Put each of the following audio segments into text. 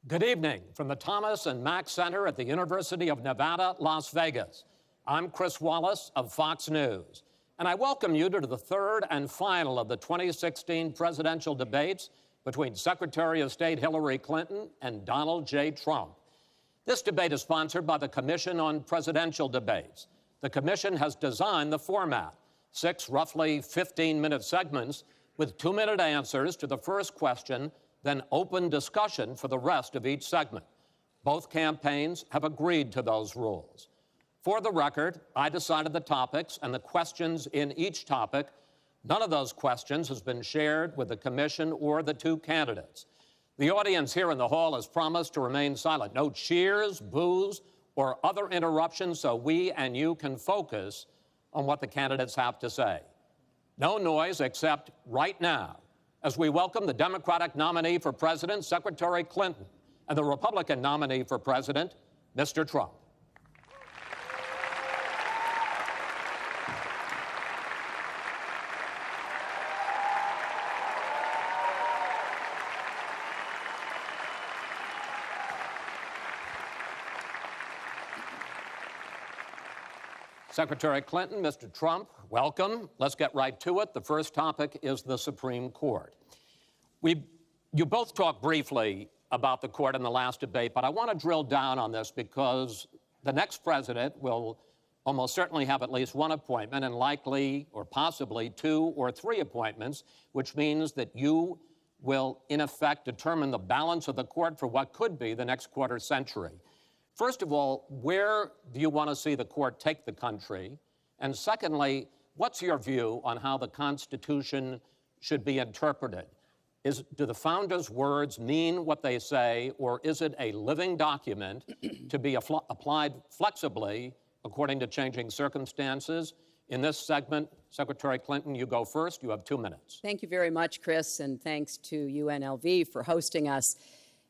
Good evening from the Thomas and Mack Center at the University of Nevada, Las Vegas. I'm Chris Wallace of Fox News, and I welcome you to the third and final of the 2016 presidential debates between Secretary of State Hillary Clinton and Donald J. Trump. This debate is sponsored by the Commission on Presidential Debates. The commission has designed the format, 6 roughly 15-minute segments with 2-minute answers to the first question, then open discussion for the rest of each segment. Both campaigns have agreed to those rules. For the record, I decided the topics and the questions in each topic. None of those questions has been shared with the commission or the two candidates. The audience here in the hall has promised to remain silent. No cheers, boos, or other interruptions so we and you can focus on what the candidates have to say. No noise except right now, as we welcome the Democratic nominee for president, Secretary Clinton, and the Republican nominee for president, Mr. Trump. Secretary Clinton, Mr. Trump, welcome. Let's get right to it. The first topic is the Supreme Court. You both talked briefly about the court in the last debate, but I want to drill down on this because the next president will almost certainly have at least one appointment and likely or possibly 2 or 3 appointments, which means that you will, in effect, determine the balance of the court for what could be the next quarter century. First of all, where do you want to see the court take the country? And secondly, what's your view on how the Constitution should be interpreted? Do the founders' words mean what they say, or is it a living document to be applied flexibly according to changing circumstances? In this segment, Secretary Clinton, you go first. You have 2 minutes. Thank you very much, Chris, and thanks to UNLV for hosting us.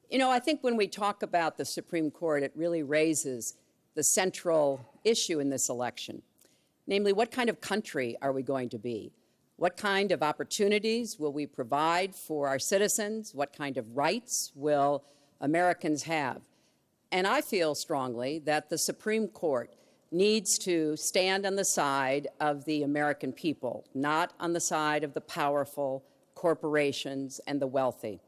You know, I think when we talk about the Supreme Court, it really raises the central issue in this election. Namely, what kind of country are we going to be? What kind of opportunities will we provide for our citizens? What kind of rights will Americans have? And I feel strongly that the Supreme Court needs to stand on the side of the American people, not on the side of the powerful corporations and the wealthy.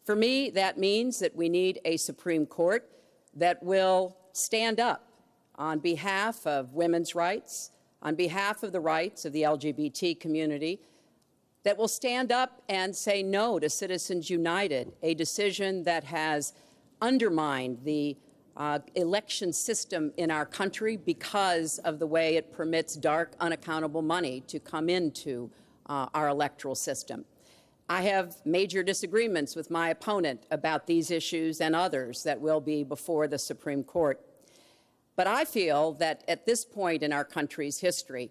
For me, that means that we need a Supreme Court that will stand up on behalf of women's rights, on behalf of the rights of the LGBT community, that will stand up and say no to Citizens United, a decision that has undermined the election system in our country because of the way it permits dark, unaccountable money to come into our electoral system. I have major disagreements with my opponent about these issues and others that will be before the Supreme Court. But I feel that at this point in our country's history,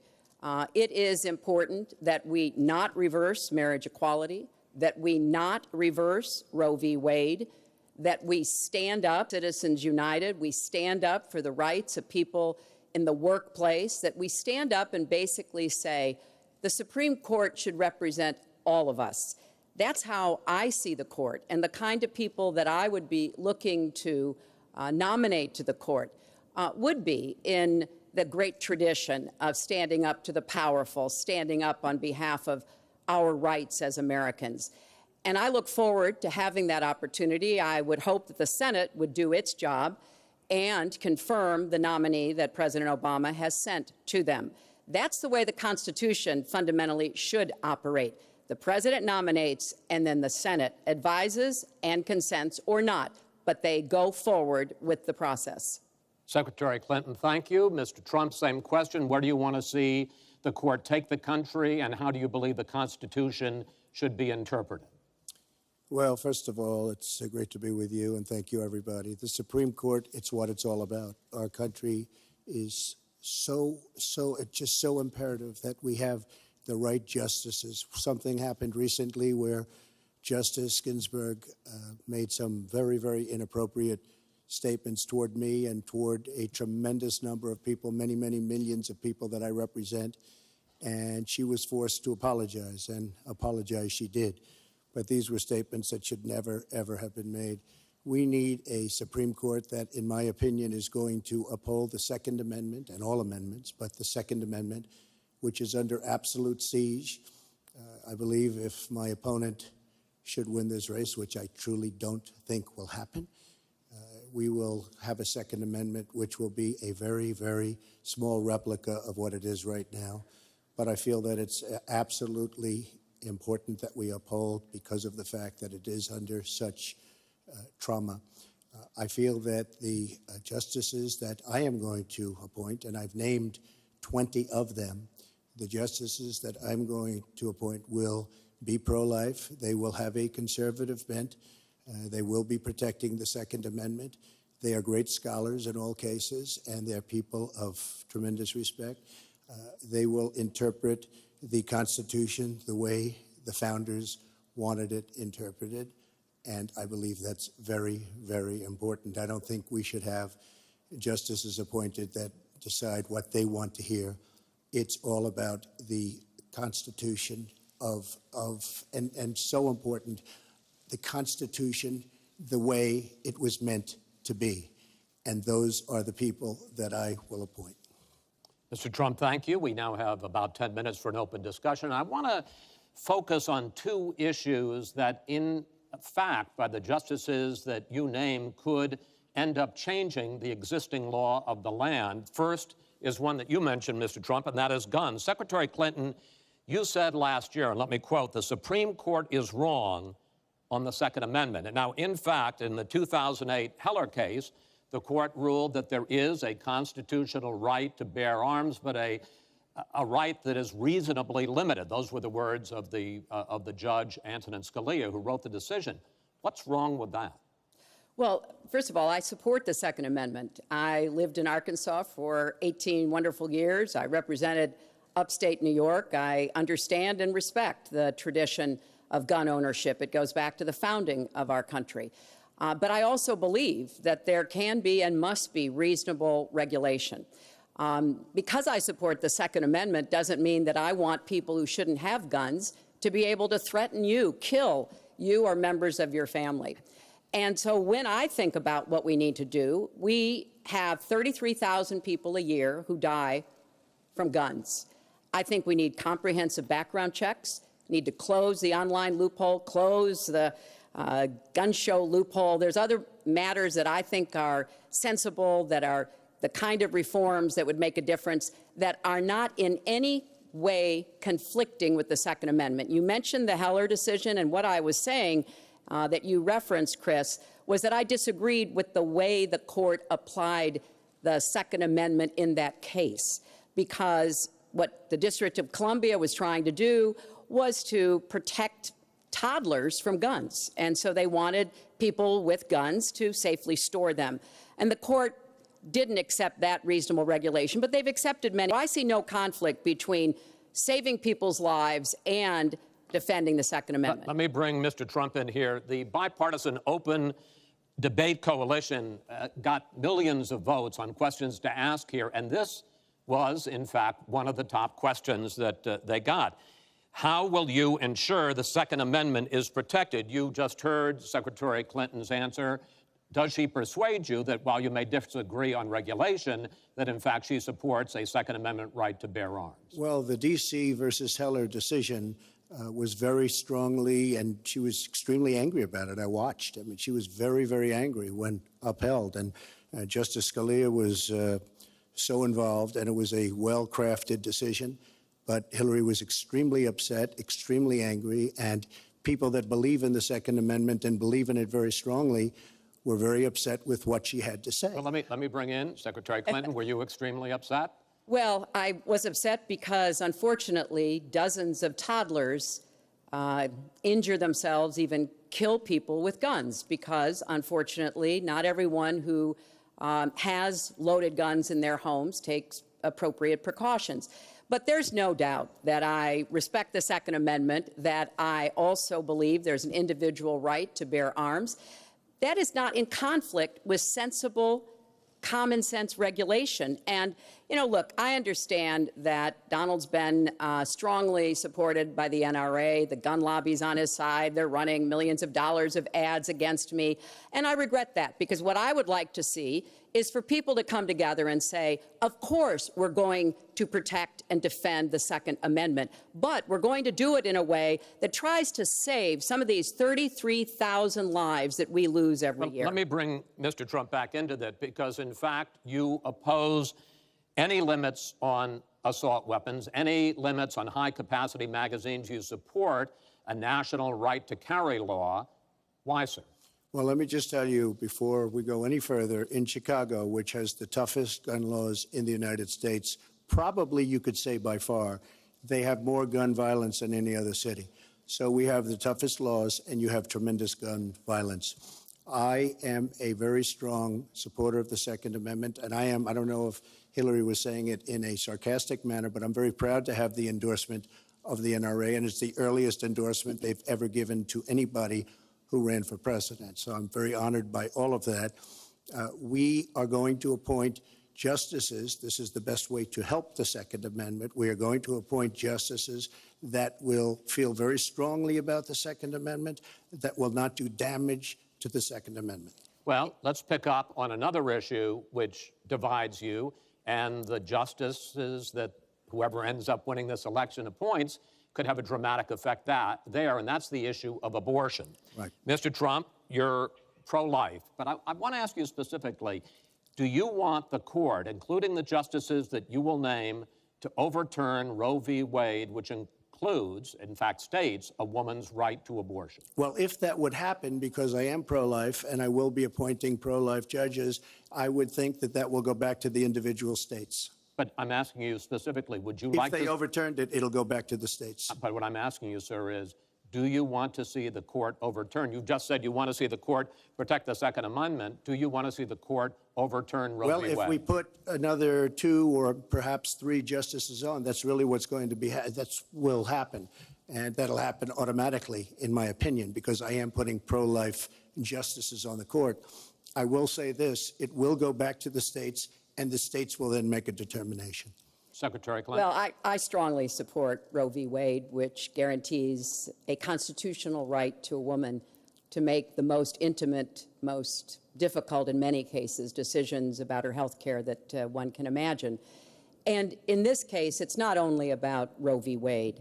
it is important that we not reverse marriage equality, that we not reverse Roe v. Wade, that we stand up, Citizens United, we stand up for the rights of people in the workplace, that we stand up and basically say the Supreme Court should represent all of us. That's how I see the court, and the kind of people that I would be looking to nominate to the court would be in the great tradition of standing up to the powerful, standing up on behalf of our rights as Americans. And I look forward to having that opportunity. I would hope that the Senate would do its job and confirm the nominee that President Obama has sent to them. That's the way the Constitution fundamentally should operate. The president nominates, and then the Senate advises and consents or not, but they go forward with the process. Secretary Clinton, thank you. Mr. Trump, same question. Where do you want to see the court take the country, and how do you believe the Constitution should be interpreted? Well, first of all, it's great to be with you, and thank you, everybody. The Supreme Court, it's what it's all about. Our country is it's just so imperative that we have the right justices. Something happened recently where Justice Ginsburg made some very, very inappropriate statements toward me and toward a tremendous number of people, many, many millions of people that I represent. And she was forced to apologize, and apologize she did. But these were statements that should never, ever have been made. We need a Supreme Court that, in my opinion, is going to uphold the Second Amendment and all amendments, but the Second Amendment, which is under absolute siege. I believe if my opponent should win this race, which I truly don't think will happen, we will have a Second Amendment which will be a very, very small replica of what it is right now. But I feel that it's absolutely important that we uphold because of the fact that it is under such trauma. I feel that the justices that I am going to appoint, and I've named 20 of them, the justices that I'm going to appoint will be pro-life. They will have a conservative bent. They will be protecting the Second Amendment. They are great scholars in all cases, and they're people of tremendous respect. They will interpret the Constitution the way the founders wanted it interpreted, and I believe that's very, very important. I don't think we should have justices appointed that decide what they want to hear. It's all about the Constitution and so important, the Constitution the way it was meant to be. And those are the people that I will appoint. Mr. Trump, thank you. We now have about 10 minutes for an open discussion. I want to focus on two issues that, in fact, by the justices that you name, could end up changing the existing law of the land. First is one that you mentioned, Mr. Trump, and that is guns. Secretary Clinton, you said last year, and let me quote, "The Supreme Court is wrong on the Second Amendment." And now, in fact, in the 2008 Heller case, the court ruled that there is a constitutional right to bear arms, but a right that is reasonably limited. Those were the words of the judge, Antonin Scalia, who wrote the decision. What's wrong with that? Well, first of all, I support the Second Amendment. I lived in Arkansas for 18 wonderful years. I represented upstate New York. I understand and respect the tradition of gun ownership. It goes back to the founding of our country. But I also believe that there can be and must be reasonable regulation. Because I support the Second Amendment doesn't mean that I want people who shouldn't have guns to be able to threaten you, kill you or members of your family. And so when I think about what we need to do, we have 33,000 people a year who die from guns. I think we need comprehensive background checks, need to close the online loophole, close the gun show loophole. There's other matters that I think are sensible, that are the kind of reforms that would make a difference, that are not in any way conflicting with the Second Amendment. You mentioned the Heller decision, and what I was saying that you referenced, Chris, was that I disagreed with the way the court applied the Second Amendment in that case, because what the District of Columbia was trying to do was to protect toddlers from guns. And so they wanted people with guns to safely store them. And the court didn't accept that reasonable regulation, but they've accepted many. I see no conflict between saving people's lives and defending the Second Amendment. Let me bring Mr. Trump in here. The Bipartisan Open Debate Coalition got millions of votes on questions to ask here, and this was, in fact, one of the top questions that they got. How will you ensure the Second Amendment is protected? You just heard Secretary Clinton's answer. Does she persuade you that while you may disagree on regulation, that in fact she supports a Second Amendment right to bear arms? Well, the D.C. versus Heller decision was very strongly, and she was extremely angry about it. I watched. I mean, she was very, very angry when upheld. And Justice Scalia was so involved, and it was a well-crafted decision. But Hillary was extremely upset, extremely angry, and people that believe in the Second Amendment and believe in it very strongly were very upset with what she had to say. Well, let me bring in Secretary Clinton. Were you extremely upset? Well, I was upset because, unfortunately, dozens of toddlers injure themselves, even kill people with guns, because, unfortunately, not everyone who has loaded guns in their homes takes appropriate precautions. But there's no doubt that I respect the Second Amendment, that I also believe there's an individual right to bear arms. That is not in conflict with sensible, common sense regulation. And, You know, look, I understand that Donald's been strongly supported by the NRA. The gun lobby's on his side. They're running millions of dollars of ads against me. And I regret that, because what I would like to see is for people to come together and say, of course, we're going to protect and defend the Second Amendment, but we're going to do it in a way that tries to save some of these 33,000 lives that we lose every year. Let me bring Mr. Trump back into that, because, in fact, you oppose any limits on assault weapons, any limits on high-capacity magazines. You support a national right-to-carry law. Why, sir? Well, let me just tell you, before we go any further, in Chicago, which has the toughest gun laws in the United States, probably you could say by far, they have more gun violence than any other city. So we have the toughest laws, and you have tremendous gun violence. I am a very strong supporter of the Second Amendment, and I don't know if Hillary was saying it in a sarcastic manner, but I'm very proud to have the endorsement of the NRA, and it's the earliest endorsement they've ever given to anybody who ran for president. So I'm very honored by all of that. We are going to appoint justices. This is the best way to help the Second Amendment. We are going to appoint justices that will feel very strongly about the Second Amendment, that will not do damage to the Second Amendment. Well, let's pick up on another issue which divides you and the justices that whoever ends up winning this election appoints could have a dramatic effect there, and that's the issue of abortion. Right. Mr. Trump, you're pro-life, but I want to ask you specifically, do you want the court, including the justices that you will name, to overturn Roe v. Wade, which includes, in fact, states a woman's right to abortion? Well, if that would happen, because I am pro-life and I will be appointing pro-life judges, I would think that that will go back to the individual states. But I'm asking you specifically, would you If they overturned it, it'll go back to the states. But what I'm asking you, sir, is do you want to see the court overturn? You just said you want to see the court protect the Second Amendment. Do you want to see the court overturn Roe v. Wade? Well, if we put another 2 or perhaps 3 justices on, that's really what's going to be, that will happen. And that'll happen automatically, in my opinion, because I am putting pro-life justices on the court. I will say this, it will go back to the states, and the states will then make a determination. Secretary Clinton. Well, I strongly support Roe v. Wade, which guarantees a constitutional right to a woman to make the most intimate, most difficult, in many cases, decisions about her health care that one can imagine. And in this case, it's not only about Roe v. Wade.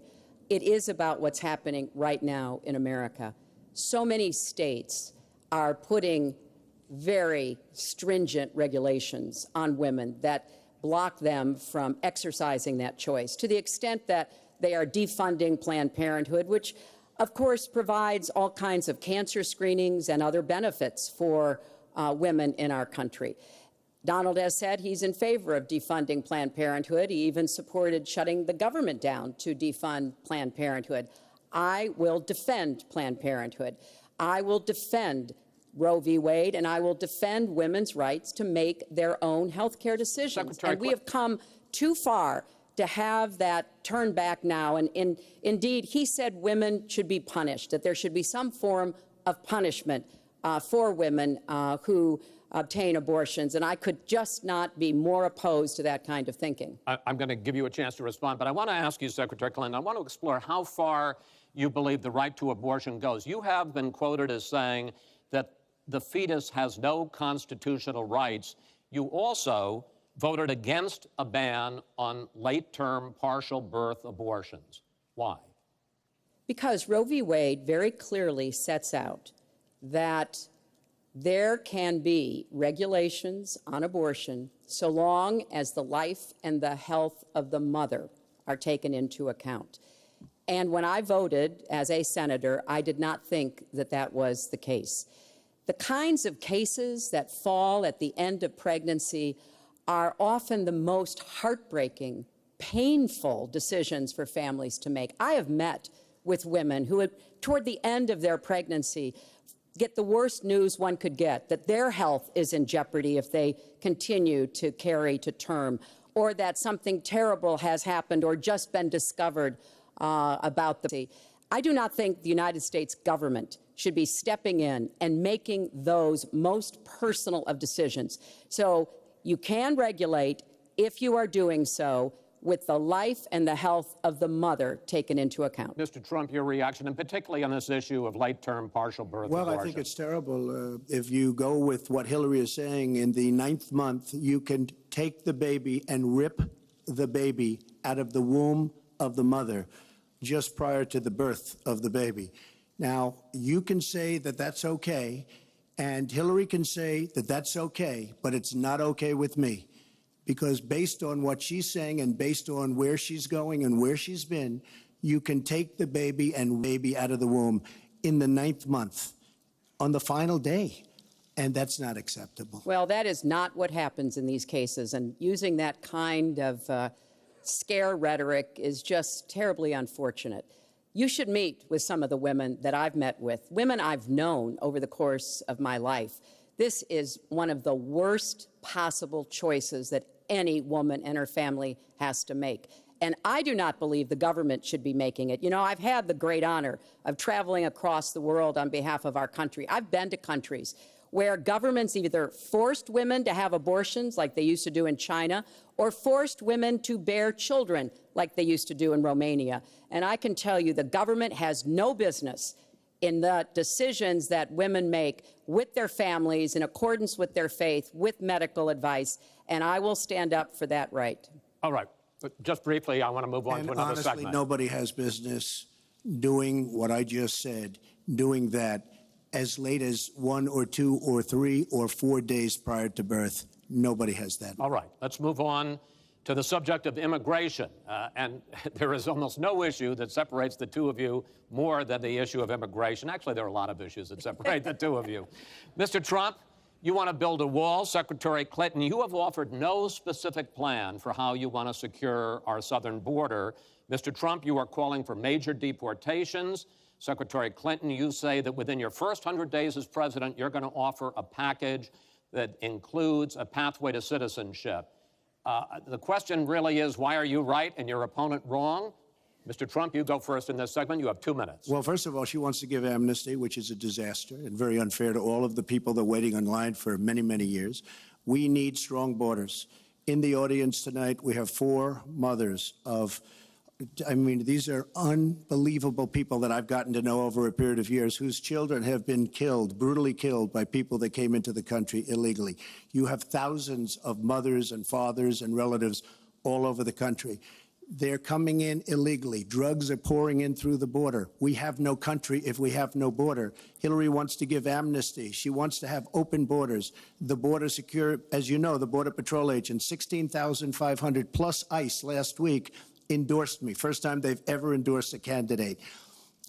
It is about what's happening right now in America. So many states are putting very stringent regulations on women that block them from exercising that choice, to the extent that they are defunding Planned Parenthood, which, of course, provides all kinds of cancer screenings and other benefits for women in our country. Donald has said he's in favor of defunding Planned Parenthood. He even supported shutting the government down to defund Planned Parenthood. I will defend Planned Parenthood. I will defend Roe v. Wade, and I will defend women's rights to make their own health care decisions. Secretary, and we have come too far to have that turned back now. And indeed, he said women should be punished, that there should be some form of punishment for women who obtain abortions. And I could just not be more opposed to that kind of thinking. I'm going to give you a chance to respond, but I want to ask you, Secretary Clinton, I want to explore how far you believe the right to abortion goes. You have been quoted as saying that the fetus has no constitutional rights. You also voted against a ban on late-term partial birth abortions. Why? Because Roe v. Wade very clearly sets out that there can be regulations on abortion so long as the life and the health of the mother are taken into account. And when I voted as a senator, I did not think that that was the case. The kinds of cases that fall at the end of pregnancy are often the most heartbreaking, painful decisions for families to make. I have met with women who, toward the end of their pregnancy, get the worst news one could get, that their health is in jeopardy if they continue to carry to term, or that something terrible has happened or just been discovered about the. I do not think the United States government should be stepping in and making those most personal of decisions. So you can regulate, if you are doing so with the life and the health of the mother taken into account. Mr. Trump, your reaction, and particularly on this issue of late-term partial birth Well, abortion. I think it's terrible. If you go with what Hillary is saying, in the 9th month, you can take the baby and rip the baby out of the womb of the mother just prior to the birth of the baby. Now, you can say that that's okay, and Hillary can say that that's okay, but it's not okay with me. Because based on what she's saying and based on where she's going and where she's been, you can take the baby and baby out of the womb in the 9th month on the final day. And that's not acceptable. Well, that is not what happens in these cases. And using that kind of scare rhetoric is just terribly unfortunate. You should meet with some of the women that I've met with, women I've known over the course of my life. This is one of the worst possible choices that any woman and her family has to make. And I do not believe the government should be making it. You know, I've had the great honor of traveling across the world on behalf of our country. I've been to countries where governments either forced women to have abortions like they used to do in China or forced women to bear children like they used to do in Romania. And I can tell you the government has no business in the decisions that women make with their families in accordance with their faith, with medical advice, and I will stand up for that right. All right. But just briefly, I want to move on to another honestly, segment. Nobody has business doing what I just said, doing that as late as 1 or 2 or 3 or 4 days prior to birth. Nobody has that. All right. Let's move on to the subject of immigration. And there is almost no issue that separates the two of you more than the issue of immigration. Actually, there are a lot of issues that separate the two of you. Mr. Trump, you want to build a wall. Secretary Clinton, you have offered no specific plan for how you want to secure our southern border. Mr. Trump, you are calling for major deportations. Secretary Clinton, you say that within your first 100 days as president, you're going to offer a package that includes a pathway to citizenship. The question really is, why are you right and your opponent wrong? Mr. Trump, you go first in this segment. You have 2 minutes. Well, first of all, she wants to give amnesty, which is a disaster and very unfair to all of the people that are waiting in line for many, many years. We need strong borders. In the audience tonight, we have 4 mothers of, I mean, these are unbelievable people that I've gotten to know over a period of years whose children have been killed, brutally killed by people that came into the country illegally. You have thousands of mothers and fathers and relatives all over the country. They're coming in illegally. Drugs are pouring in through the border. We have no country if we have no border. Hillary wants to give amnesty. She wants to have open borders. The border secure, as you know, the Border Patrol agents, 16,500 plus ICE last week endorsed me. First time they've ever endorsed a candidate.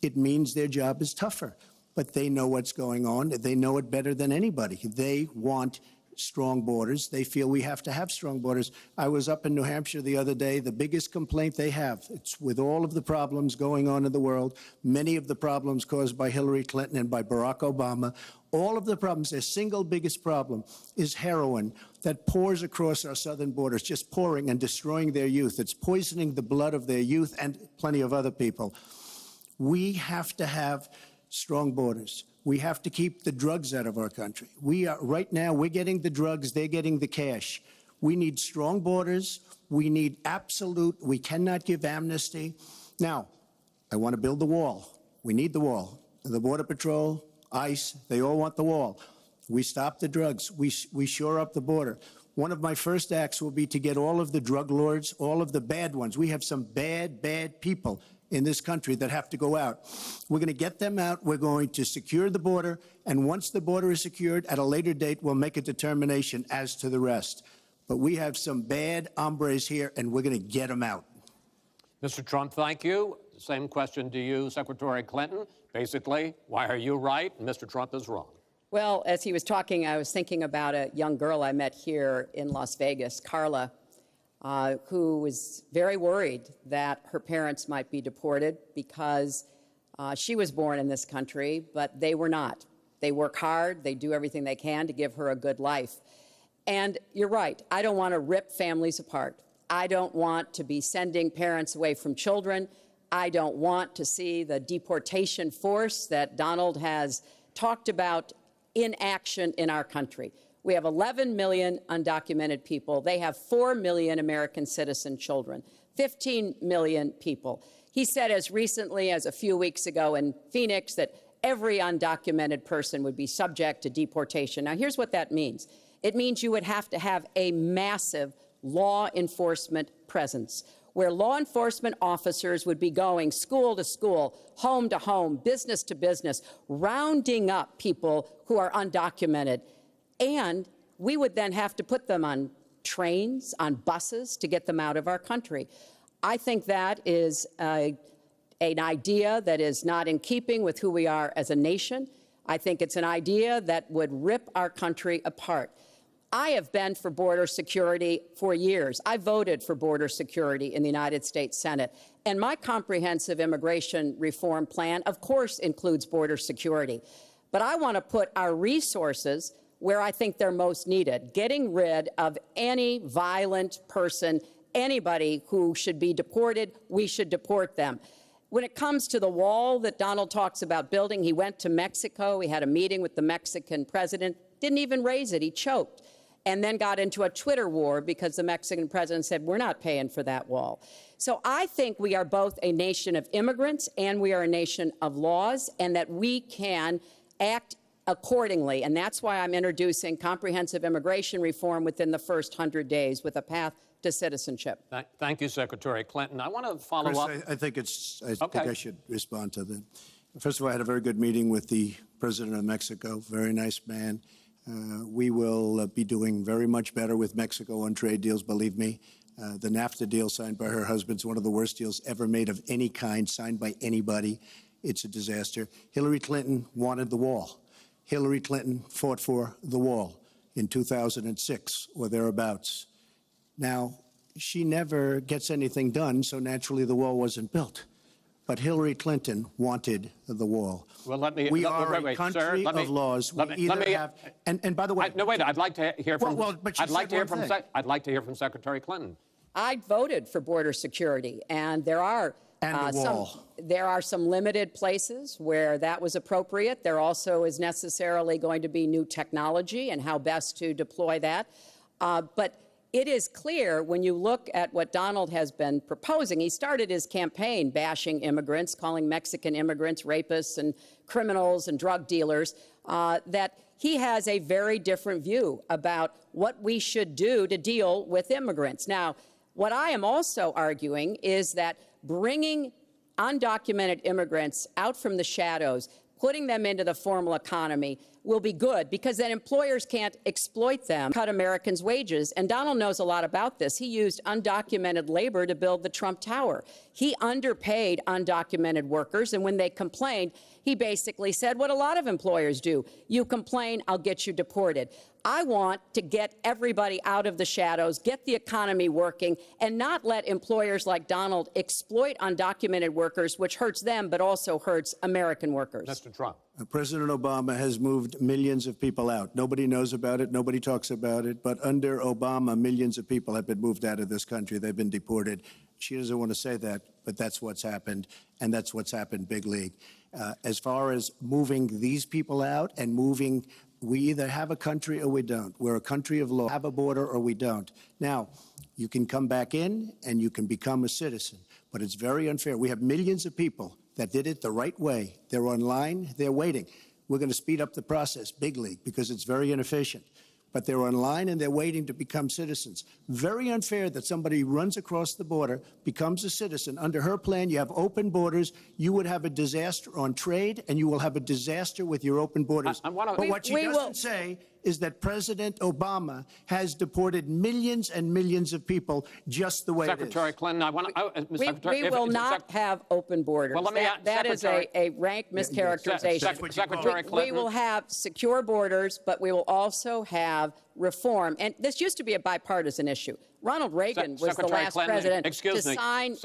It means their job is tougher, but they know what's going on. They know it better than anybody. They want strong borders. They feel we have to have strong borders. I was up in New Hampshire the other day. The biggest complaint they have, it's with all of the problems going on in the world, many of the problems caused by Hillary Clinton and by Barack Obama, all of the problems, their single biggest problem is heroin that pours across our southern borders, just pouring and destroying their youth. It's poisoning the blood of their youth and plenty of other people. We have to have strong borders. We have to keep the drugs out of our country. Right now, we're getting the drugs, they're getting the cash. We need strong borders. We need we cannot give amnesty. Now, I want to build the wall. We need the wall. The Border Patrol, ICE, they all want the wall. We stop the drugs. We shore up the border. One of my first acts will be to get all of the drug lords, all of the bad ones. We have some bad, bad people in this country that have to go out. We're going to get them out. We're going to secure the border. And once the border is secured, at a later date, we'll make a determination as to the rest. But we have some bad hombres here, and we're going to get them out. Mr. Trump, thank you. Same question to you, Secretary Clinton. Basically, why are you right and Mr. Trump is wrong? Well, as he was talking, I was thinking about a young girl I met here in Las Vegas, Carla, who was very worried that her parents might be deported because she was born in this country, but they were not. They work hard. They do everything they can to give her a good life. And you're right. I don't want to rip families apart. I don't want to be sending parents away from children. I don't want to see the deportation force that Donald has talked about in action in our country. We have 11 million undocumented people. They have 4 million American citizen children, 15 million people. He said as recently as a few weeks ago in Phoenix that every undocumented person would be subject to deportation. Now, here's what that means. It means you would have to have a massive law enforcement presence, where law enforcement officers would be going school to school, home to home, business to business, rounding up people who are undocumented. And we would then have to put them on trains, on buses to get them out of our country. I think that is an idea that is not in keeping with who we are as a nation. I think it's an idea that would rip our country apart. I have been for border security for years. I voted for border security in the United States Senate. And my comprehensive immigration reform plan, of course, includes border security. But I want to put our resources where I think they're most needed, getting rid of any violent person, anybody who should be deported. We should deport them. When it comes to the wall that Donald talks about building, he went to Mexico. He had a meeting with the Mexican president, didn't even raise it. He choked, and then got into a Twitter war because the Mexican president said, we're not paying for that wall. So I think we are both a nation of immigrants and we are a nation of laws, and that we can act accordingly. And that's why I'm introducing comprehensive immigration reform within the first 100 days with a path to citizenship. Thank you, Secretary Clinton. I want to follow up. I think I should respond to that. First of all, I had a very good meeting with the president of Mexico, very nice man. We will be doing very much better with Mexico on trade deals, believe me. The NAFTA deal signed by her husband is one of the worst deals ever made of any kind, signed by anybody. It's a disaster. Hillary Clinton wanted the wall. Hillary Clinton fought for the wall in 2006 or thereabouts. Now, she never gets anything done, so naturally the wall wasn't built. But Hillary Clinton wanted the wall. Well, let me. We are a country of laws. And by the way, no, wait. I'd like to hear from. But I'd like to hear from Secretary Clinton. I voted for border security, and there are some limited places where that was appropriate. There also is necessarily going to be new technology and how best to deploy that. But it is clear when you look at what Donald has been proposing. He started his campaign bashing immigrants, calling Mexican immigrants rapists and criminals and drug dealers, that he has a very different view about what we should do to deal with immigrants. Now, what I am also arguing is that bringing undocumented immigrants out from the shadows, putting them into the formal economy, will be good, because then employers can't exploit them, cut Americans' wages. And Donald knows a lot about this. He used undocumented labor to build the Trump Tower. He underpaid undocumented workers, and when they complained, he basically said what a lot of employers do. You complain, I'll get you deported. I want to get everybody out of the shadows, get the economy working, and not let employers like Donald exploit undocumented workers, which hurts them but also hurts American workers. Mr. Trump. President Obama has moved millions of people out. Nobody knows about it. Nobody talks about it. But under Obama, millions of people have been moved out of this country. They've been deported. She doesn't want to say that, but that's what's happened, and that's what's happened big league. As far as moving these people out and moving, we either have a country or we don't. We're a country of law, have a border or we don't. Now, you can come back in and you can become a citizen, but it's very unfair. We have millions of people that did it the right way. They're online, they're waiting. We're going to speed up the process, big league, because it's very inefficient. But they're online and they're waiting to become citizens. Very unfair that somebody runs across the border, becomes a citizen. Under her plan, you have open borders. You would have a disaster on trade, and you will have a disaster with your open borders. But what she doesn't say is that President Obama has deported millions and millions of people just the way it is. Secretary Clinton, I want to... We will not have open borders. Well, let me that is a rank mischaracterization. Secretary Clinton. We will have secure borders, but we will also have reform. And this used to be a bipartisan issue. Ronald Reagan was the last president to sign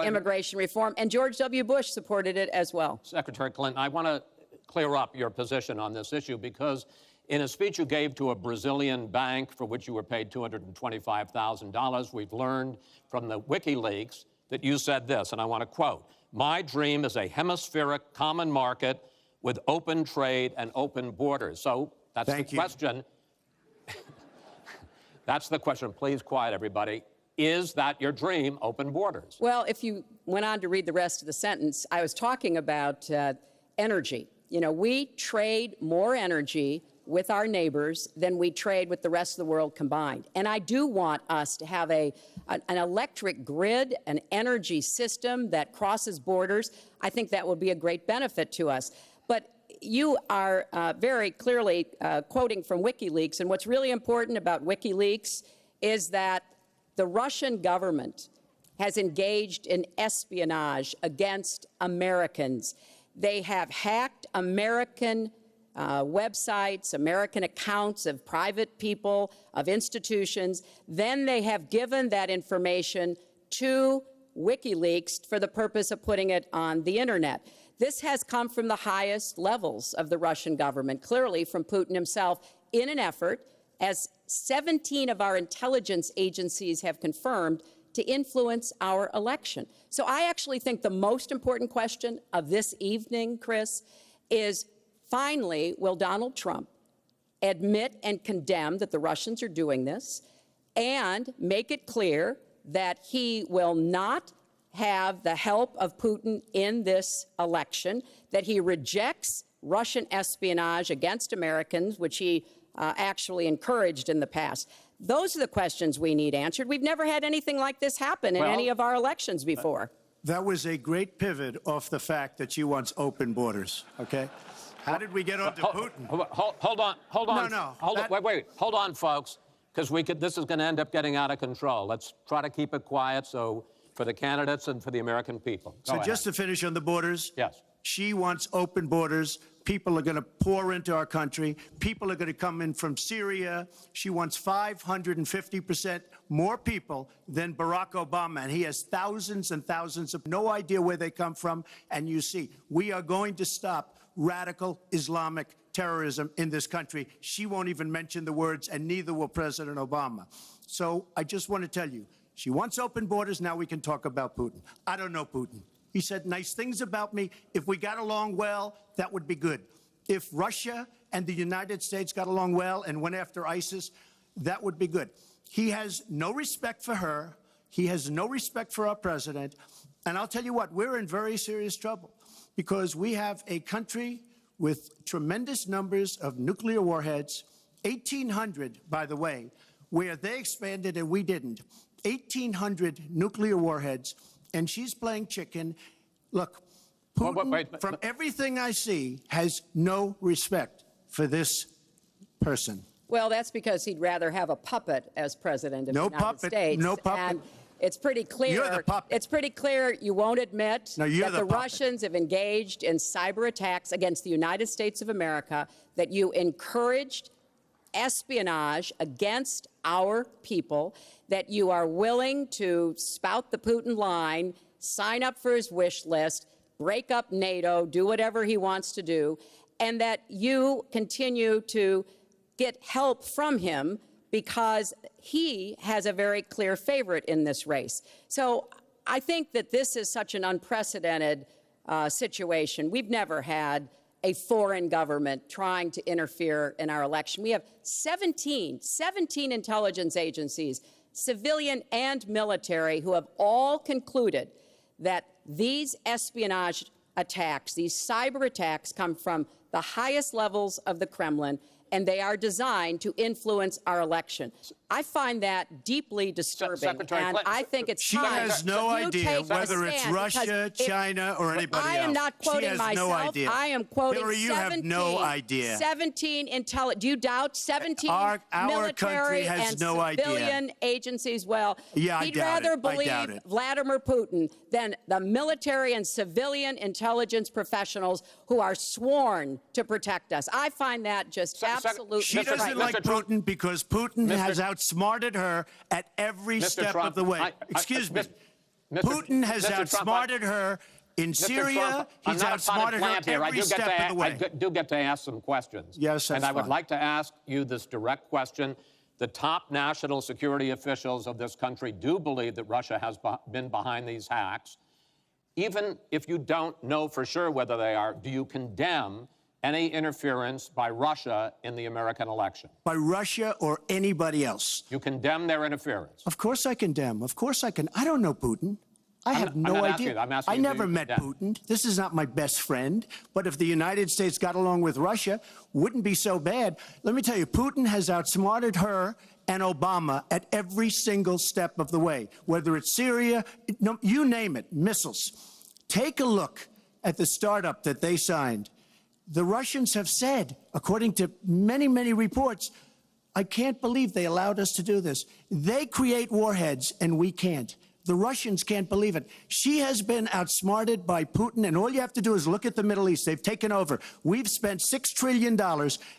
immigration reform, and George W. Bush supported it as well. Secretary Clinton, I want to clear up your position on this issue, because in a speech you gave to a Brazilian bank for which you were paid $225,000, we've learned from the WikiLeaks that you said this, and I want to quote, "My dream is a hemispheric common market with open trade and open borders." So that's the question. That's the question. Please quiet, everybody. Is that your dream, open borders? Well, if you went on to read the rest of the sentence, I was talking about energy. You know, we trade more energy with our neighbors than we trade with the rest of the world combined. And I do want us to have an electric grid, an energy system that crosses borders. I think that will be a great benefit to us. But you are very clearly quoting from WikiLeaks, and what's really important about WikiLeaks is that the Russian government has engaged in espionage against Americans. They have hacked American websites, American accounts of private people, of institutions. Then they have given that information to WikiLeaks for the purpose of putting it on the internet. This has come from the highest levels of the Russian government, clearly from Putin himself, in an effort, as 17 of our intelligence agencies have confirmed, to influence our election. So I actually think the most important question of this evening, Chris, is finally, will Donald Trump admit and condemn that the Russians are doing this and make it clear that he will not have the help of Putin in this election, that he rejects Russian espionage against Americans, which he actually encouraged in the past? Those are the questions we need answered. We've never had anything like this happen in any of our elections before. That was a great pivot off the fact that she wants open borders, okay? How did we get onto Putin? Hold on. No. Wait. Hold on, folks, because this is going to end up getting out of control. Let's try to keep it quiet for the candidates and for the American people. So just to finish on the borders. Yes. She wants open borders. People are going to pour into our country. People are going to come in from Syria. She wants 550% more people than Barack Obama. And he has thousands and thousands of no idea where they come from. And you see, we are going to stop radical Islamic terrorism in this country. She won't even mention the words, and neither will President Obama. So I just want to tell you, she wants open borders. Now we can talk about Putin. I don't know Putin. He said nice things about me. If we got along well, that would be good. If Russia and the United States got along well and went after ISIS, that would be good. He has no respect for her. He has no respect for our president. And I'll tell you what, we're in very serious trouble because we have a country with tremendous numbers of nuclear warheads, 1,800, by the way, where they expanded and we didn't. 1,800 nuclear warheads. And she's playing chicken. Look, Putin, from everything I see, has no respect for this person. Well, that's because he'd rather have a puppet as president of the United States. No puppet. And it's pretty clear. You're the puppet. It's pretty clear you won't admit that the puppet. Russians have engaged in cyber attacks against the United States of America, that you encouraged espionage against our people, that you are willing to spout the Putin line, sign up for his wish list, break up NATO, do whatever he wants to do, and that you continue to get help from him because he has a very clear favorite in this race. So I think that this is such an unprecedented situation. We've never had a foreign government trying to interfere in our election. We have 17 intelligence agencies, civilian and military, who have all concluded that these espionage attacks, these cyber attacks, come from the highest levels of the Kremlin, and they are designed to influence our election. I find that deeply disturbing, and I think it's time. She has no idea whether it's Russia, China, or anybody else. I am not quoting myself. No idea. I am quoting Hillary, you have no idea. 17 intelligence. Do you doubt 17 our military has and no civilian idea. agencies? Well, yeah, he'd rather believe it. Vladimir Putin than the military and civilian intelligence professionals who are sworn to protect us. I find that just absolutely. She doesn't like Putin because Putin has outsmarted her at every step of the way. Excuse me. Putin has outsmarted her in Syria. He's outsmarted her every step of the way. I do get to ask some questions. Yes, that's And I would fine. like to ask you this direct question. The top national security officials of this country do believe that Russia has been behind these hacks. Even if you don't know for sure whether they are, do you condemn any interference by Russia in the American election? By Russia or anybody else. You condemn their interference? Of course I condemn. Of course I can. I don't know Putin. I have I'm no not idea. asking you. I'm asking I you, do never you met condemn? Putin. This is not my best friend. But if the United States got along with Russia, wouldn't be so bad. Let me tell you, Putin has outsmarted her and Obama at every single step of the way, whether it's Syria, no, you name it, missiles. Take a look at the startup that they signed. The Russians have said, according to many, many reports, I can't believe they allowed us to do this. They create warheads and we can't. The Russians can't believe it. She has been outsmarted by Putin, and all you have to do is look at the Middle East. They've taken over. We've spent $6 trillion.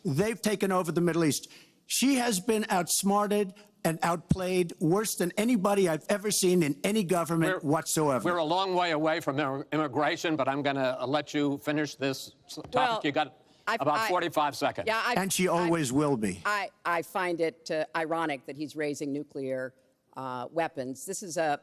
They've taken over the Middle East. She has been outsmarted and outplayed worse than anybody I've ever seen in any government whatsoever. We're a long way away from immigration, but I'm going to let you finish this topic. Well, You got about 45 seconds. Yeah, And she always will be. I find it ironic that he's raising nuclear weapons. This is a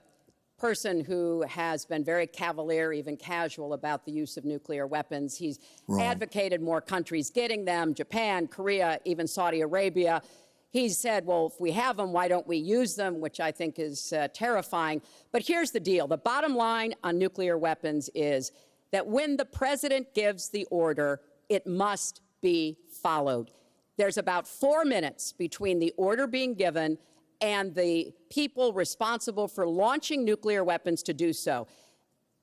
person who has been very cavalier, even casual, about the use of nuclear weapons. He's advocated more countries getting them, Japan, Korea, even Saudi Arabia. He's said, well, if we have them, why don't we use them, which I think is terrifying. But here's the deal. The bottom line on nuclear weapons is that when the president gives the order, it must be followed. There's about 4 minutes between the order being given and the people responsible for launching nuclear weapons to do so.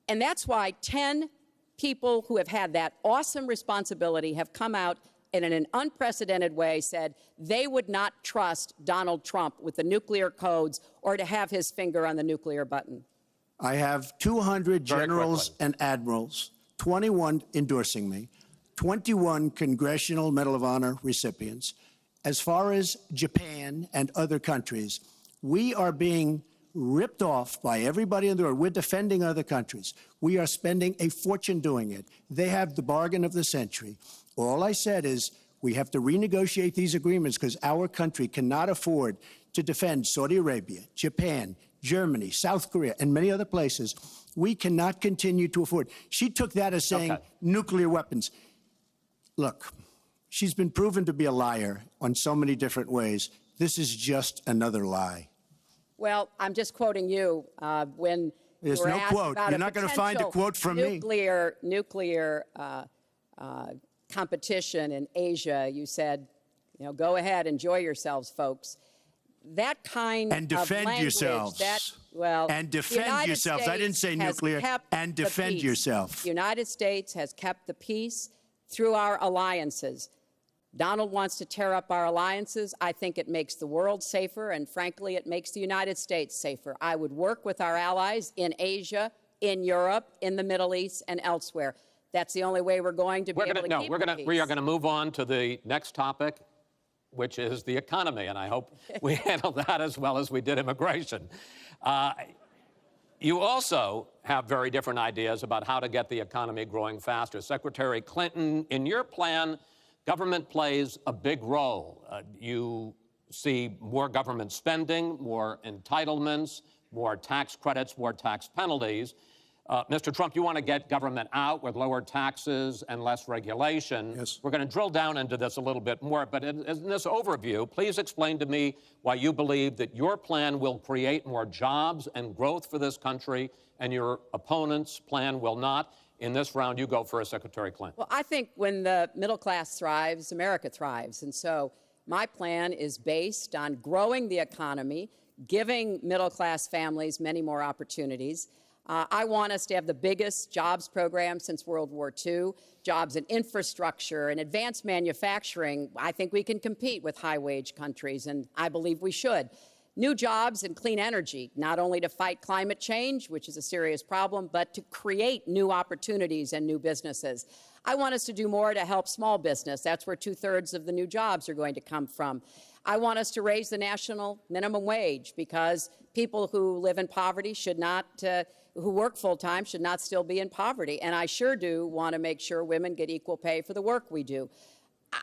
And that's why 10 people who have had that awesome responsibility have come out and in an unprecedented way said they would not trust Donald Trump with the nuclear codes or to have his finger on the nuclear button. I have 200 Very generals quickly. and admirals, 21 endorsing me, 21 Congressional Medal of Honor recipients. As far as Japan and other countries, we are being ripped off by everybody in the world. We're defending other countries. We are spending a fortune doing it. They have the bargain of the century. All I said is we have to renegotiate these agreements because our country cannot afford to defend Saudi Arabia, Japan, Germany, South Korea, and many other places. We cannot continue to afford. She took that as saying nuclear weapons. Look, she's been proven to be a liar on so many different ways. This is just another lie. Well, I'm just quoting you when There's you were no asked quote. about You're a not going to find a potential quote from me. nuclear competition in Asia. You said, you know, go ahead, enjoy yourselves, folks. That kind And of defend language, yourselves. the And defend United yourselves. I didn't say States has nuclear. kept And the defend peace. yourself. The United States has kept the peace through our alliances. Donald wants to tear up our alliances. I think it makes the world safer, and frankly, it makes the United States safer. I would work with our allies in Asia, in Europe, in the Middle East, and elsewhere. That's the only way we're going to be able to keep the peace. We are going to move on to the next topic, which is the economy, and I hope we handle that as well as we did immigration. You also have very different ideas about how to get the economy growing faster. Secretary Clinton, in your plan, government plays a big role. You see more government spending, more entitlements, more tax credits, more tax penalties. Mr. Trump, you want to get government out with lower taxes and less regulation. Yes. We're going to drill down into this a little bit more, but in this overview, please explain to me why you believe that your plan will create more jobs and growth for this country and your opponent's plan will not. In this round, you go first, Secretary Clinton. Well, I think when the middle class thrives, America thrives. And so my plan is based on growing the economy, giving middle class families many more opportunities. I want us to have the biggest jobs program since World War II, jobs in infrastructure and advanced manufacturing. I think we can compete with high-wage countries, and I believe we should. New jobs in clean energy, not only to fight climate change, which is a serious problem, but to create new opportunities and new businesses. I want us to do more to help small business. That's where 2/3 of the new jobs are going to come from. I want us to raise the national minimum wage because people who live in poverty should not, who work full-time should not still be in poverty. And I sure do want to make sure women get equal pay for the work we do.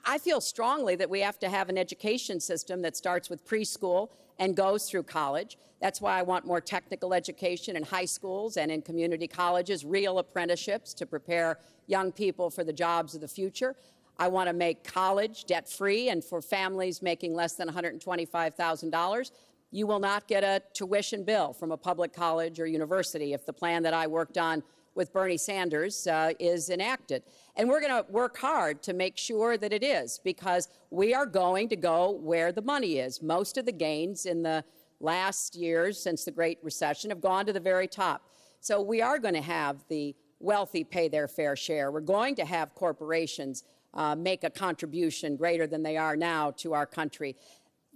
I feel strongly that we have to have an education system that starts with preschool and goes through college. That's why I want more technical education in high schools and in community colleges, real apprenticeships to prepare young people for the jobs of the future. I want to make college debt-free, and for families making less than $125,000, you will not get a tuition bill from a public college or university if the plan that I worked on with Bernie Sanders is enacted. And we're going to work hard to make sure that it is, because we are going to go where the money is. Most of the gains in the last years since the Great Recession have gone to the very top. So we are going to have the wealthy pay their fair share. We're going to have corporations make a contribution greater than they are now to our country.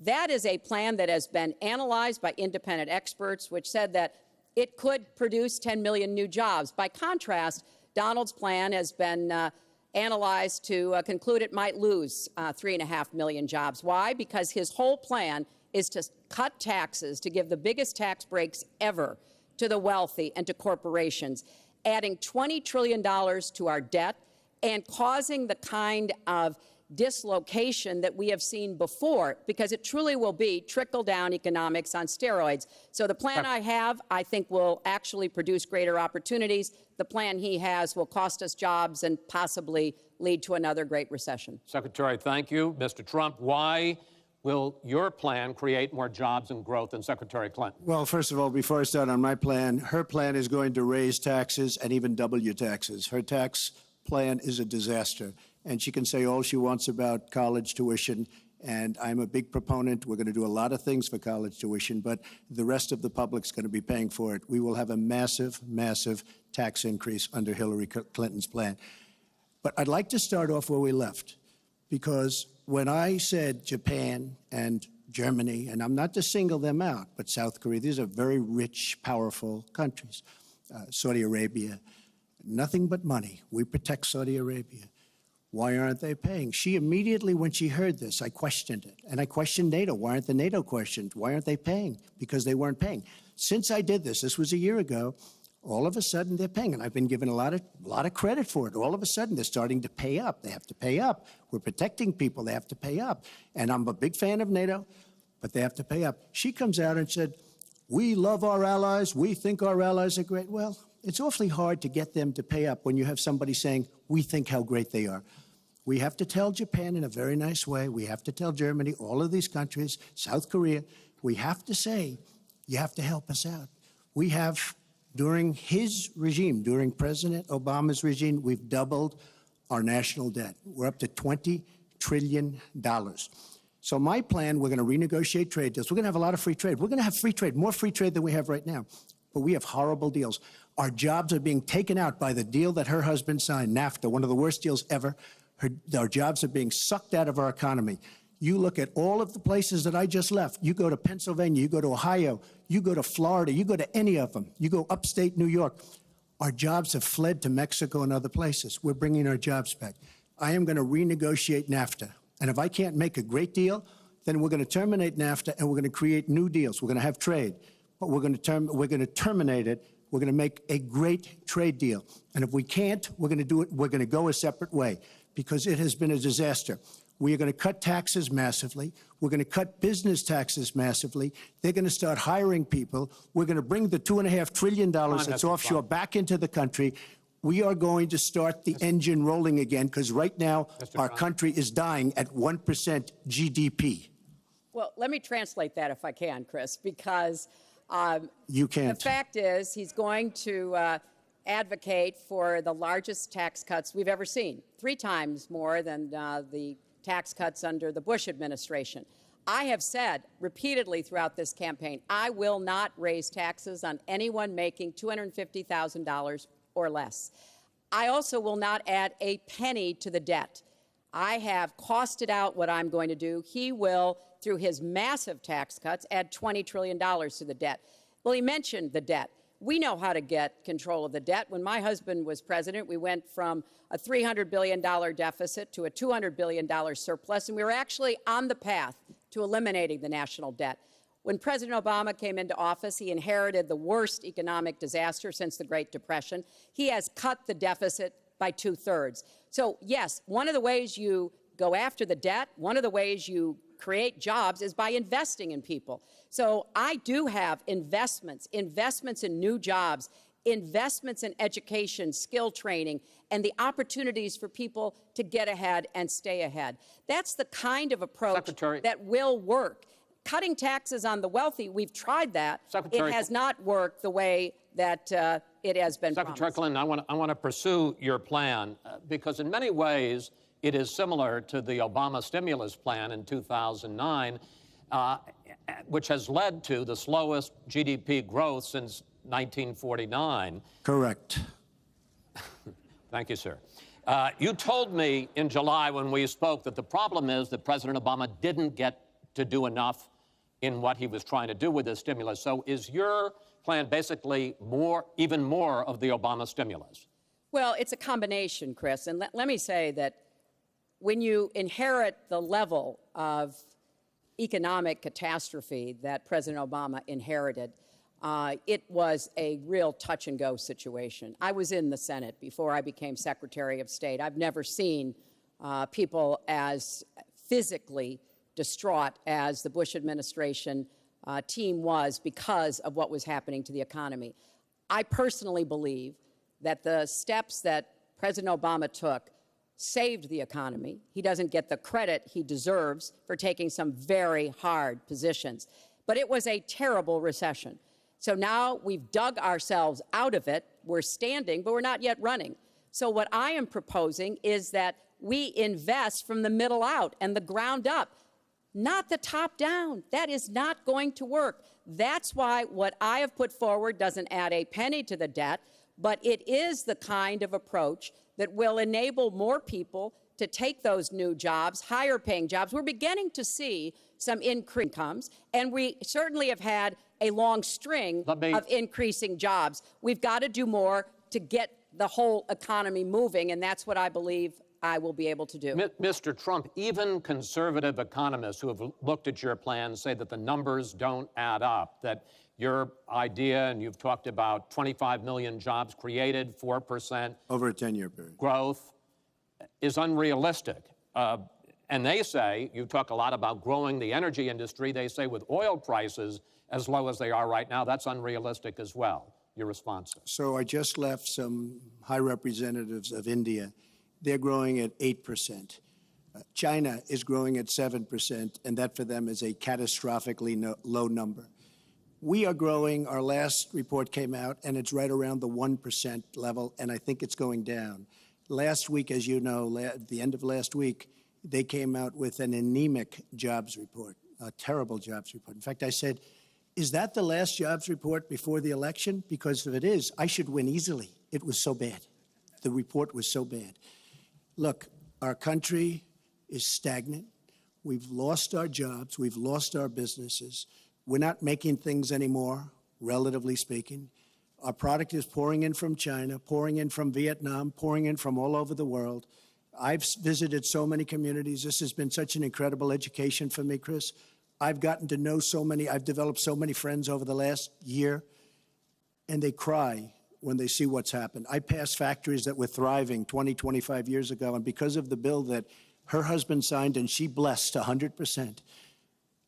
That is a plan that has been analyzed by independent experts, which said that it could produce 10 million new jobs. By contrast, Donald's plan has been analyzed to conclude it might lose 3.5 million jobs. Why? Because his whole plan is to cut taxes, to give the biggest tax breaks ever to the wealthy and to corporations, adding $20 trillion to our debt and causing the kind of dislocation that we have seen before, because it truly will be trickle-down economics on steroids. So the plan I have, I think, will actually produce greater opportunities. The plan he has will cost us jobs and possibly lead to another Great Recession. Secretary, thank you. Mr. Trump, why will your plan create more jobs and growth than Secretary Clinton? Well, first of all, before I start on my plan, her plan is going to raise taxes and even double your taxes. Her tax plan is a disaster. And she can say all she wants about college tuition, and I'm a big proponent. We're going to do a lot of things for college tuition, but the rest of the public's going to be paying for it. We will have a massive, massive tax increase under Hillary Clinton's plan. But I'd like to start off where we left, because when I said Japan and Germany, and I'm not to single them out, but South Korea, these are very rich, powerful countries. Saudi Arabia, nothing but money. We protect Saudi Arabia. Why aren't they paying? She immediately, when she heard this, I questioned it. And I questioned NATO. Why aren't the NATO questioned? Why aren't they paying? Because they weren't paying. Since I did this was a year ago, all of a sudden they're paying. And I've been given a lot of credit for it. All of a sudden they're starting to pay up. They have to pay up. We're protecting people. They have to pay up. And I'm a big fan of NATO, but they have to pay up. She comes out and said, we love our allies. We think our allies are great. Well, it's awfully hard to get them to pay up when you have somebody saying, we think how great they are. We have to tell Japan in a very nice way. We have to tell Germany, all of these countries, South Korea, we have to say, you have to help us out. We have, during his regime, during President Obama's regime, we've doubled our national debt. We're up to $20 trillion. So my plan, we're going to renegotiate trade deals. We're going to have a lot of free trade. We're going to have free trade, more free trade than we have right now. But we have horrible deals. Our jobs are being taken out by the deal that her husband signed, NAFTA, one of the worst deals ever. Our jobs are being sucked out of our economy. You look at all of the places that I just left. You go to Pennsylvania, you go to Ohio, you go to Florida, you go to any of them. You go upstate New York. Our jobs have fled to Mexico and other places. We're bringing our jobs back. I am going to renegotiate NAFTA. And if I can't make a great deal, then we're going to terminate NAFTA and we're going to create new deals. We're going to have trade, but we're going to terminate it. We're going to make a great trade deal. And if we can't, we're going to do it. We're going to go a separate way, because it has been a disaster. We are going to cut taxes massively. We're going to cut business taxes massively. They're going to start hiring people. We're going to bring the $2.5 trillion that's offshore back into the country. We are going to start the engine rolling again, because right now our country is dying at 1% GDP. Well, let me translate that if I can, Chris, because you can't. The fact is he's going to advocate for the largest tax cuts we've ever seen, 3 times more than the tax cuts under the Bush administration. I have said repeatedly throughout this campaign, I will not raise taxes on anyone making $250,000 or less. I also will not add a penny to the debt. I have costed out what I'm going to do. He will, through his massive tax cuts, add $20 trillion to the debt. Well, he mentioned the debt. We know how to get control of the debt. When my husband was president, we went from a $300 billion deficit to a $200 billion surplus, and we were actually on the path to eliminating the national debt. When President Obama came into office, he inherited the worst economic disaster since the Great Depression. He has cut the deficit by 2/3. So, yes, one of the ways you go after the debt, one of the ways you create jobs is by investing in people. So I do have investments in new jobs investments in education, skill training, and the opportunities for people to get ahead and stay ahead. That's the kind of approach Secretary, that will work. Cutting taxes on the wealthy, we've tried that. Secretary, it has not worked the way that it has been Secretary promised. Clinton, I want to pursue your plan because in many ways it is similar to the Obama stimulus plan in 2009, which has led to the slowest GDP growth since 1949. Correct. Thank you, sir. You told me in July when we spoke that the problem is that President Obama didn't get to do enough in what he was trying to do with this stimulus. So is your plan basically even more of the Obama stimulus? Well, it's a combination, Chris. And let me say that when you inherit the level of economic catastrophe that President Obama inherited, it was a real touch-and-go situation. I was in the Senate before I became Secretary of State. I've never seen people as physically distraught as the Bush administration team was because of what was happening to the economy. I personally believe that the steps that President Obama took saved the economy. He doesn't get the credit he deserves for taking some very hard positions. But it was a terrible recession. So now we've dug ourselves out of it. We're standing, but we're not yet running. So what I am proposing is that we invest from the middle out and the ground up, not the top down. That is not going to work. That's why what I have put forward doesn't add a penny to the debt, but it is the kind of approach that will enable more people to take those new jobs, higher paying jobs. We're beginning to see some increased incomes, and we certainly have had a long string of increasing jobs. We've got to do more to get the whole economy moving, and that's what I believe I will be able to do. Mr. Trump, even conservative economists who have looked at your plan say that the numbers don't add up, that your idea, and you've talked about 25 million jobs created, 4% Over a 10-year period. growth, is unrealistic. And they say, you talk a lot about growing the energy industry, they say with oil prices as low as they are right now, that's unrealistic as well. Your response? So I just left some high representatives of India. They're growing at 8%. China is growing at 7%, and that for them is a catastrophically low number. We are growing. Our last report came out, and it's right around the 1% level, and I think it's going down. Last week, as you know, at the end of last week, they came out with an anemic jobs report, a terrible jobs report. In fact, I said, is that the last jobs report before the election? Because if it is, I should win easily. It was so bad. The report was so bad. Look, our country is stagnant. We've lost our jobs. We've lost our businesses. We're not making things anymore, relatively speaking. Our product is pouring in from China, pouring in from Vietnam, pouring in from all over the world. I've visited so many communities. This has been such an incredible education for me, Chris. I've gotten to know so many. I've developed so many friends over the last year, and they cry when they see what's happened. I passed factories that were thriving 20, 25 years ago, and because of the bill that her husband signed and she blessed 100%,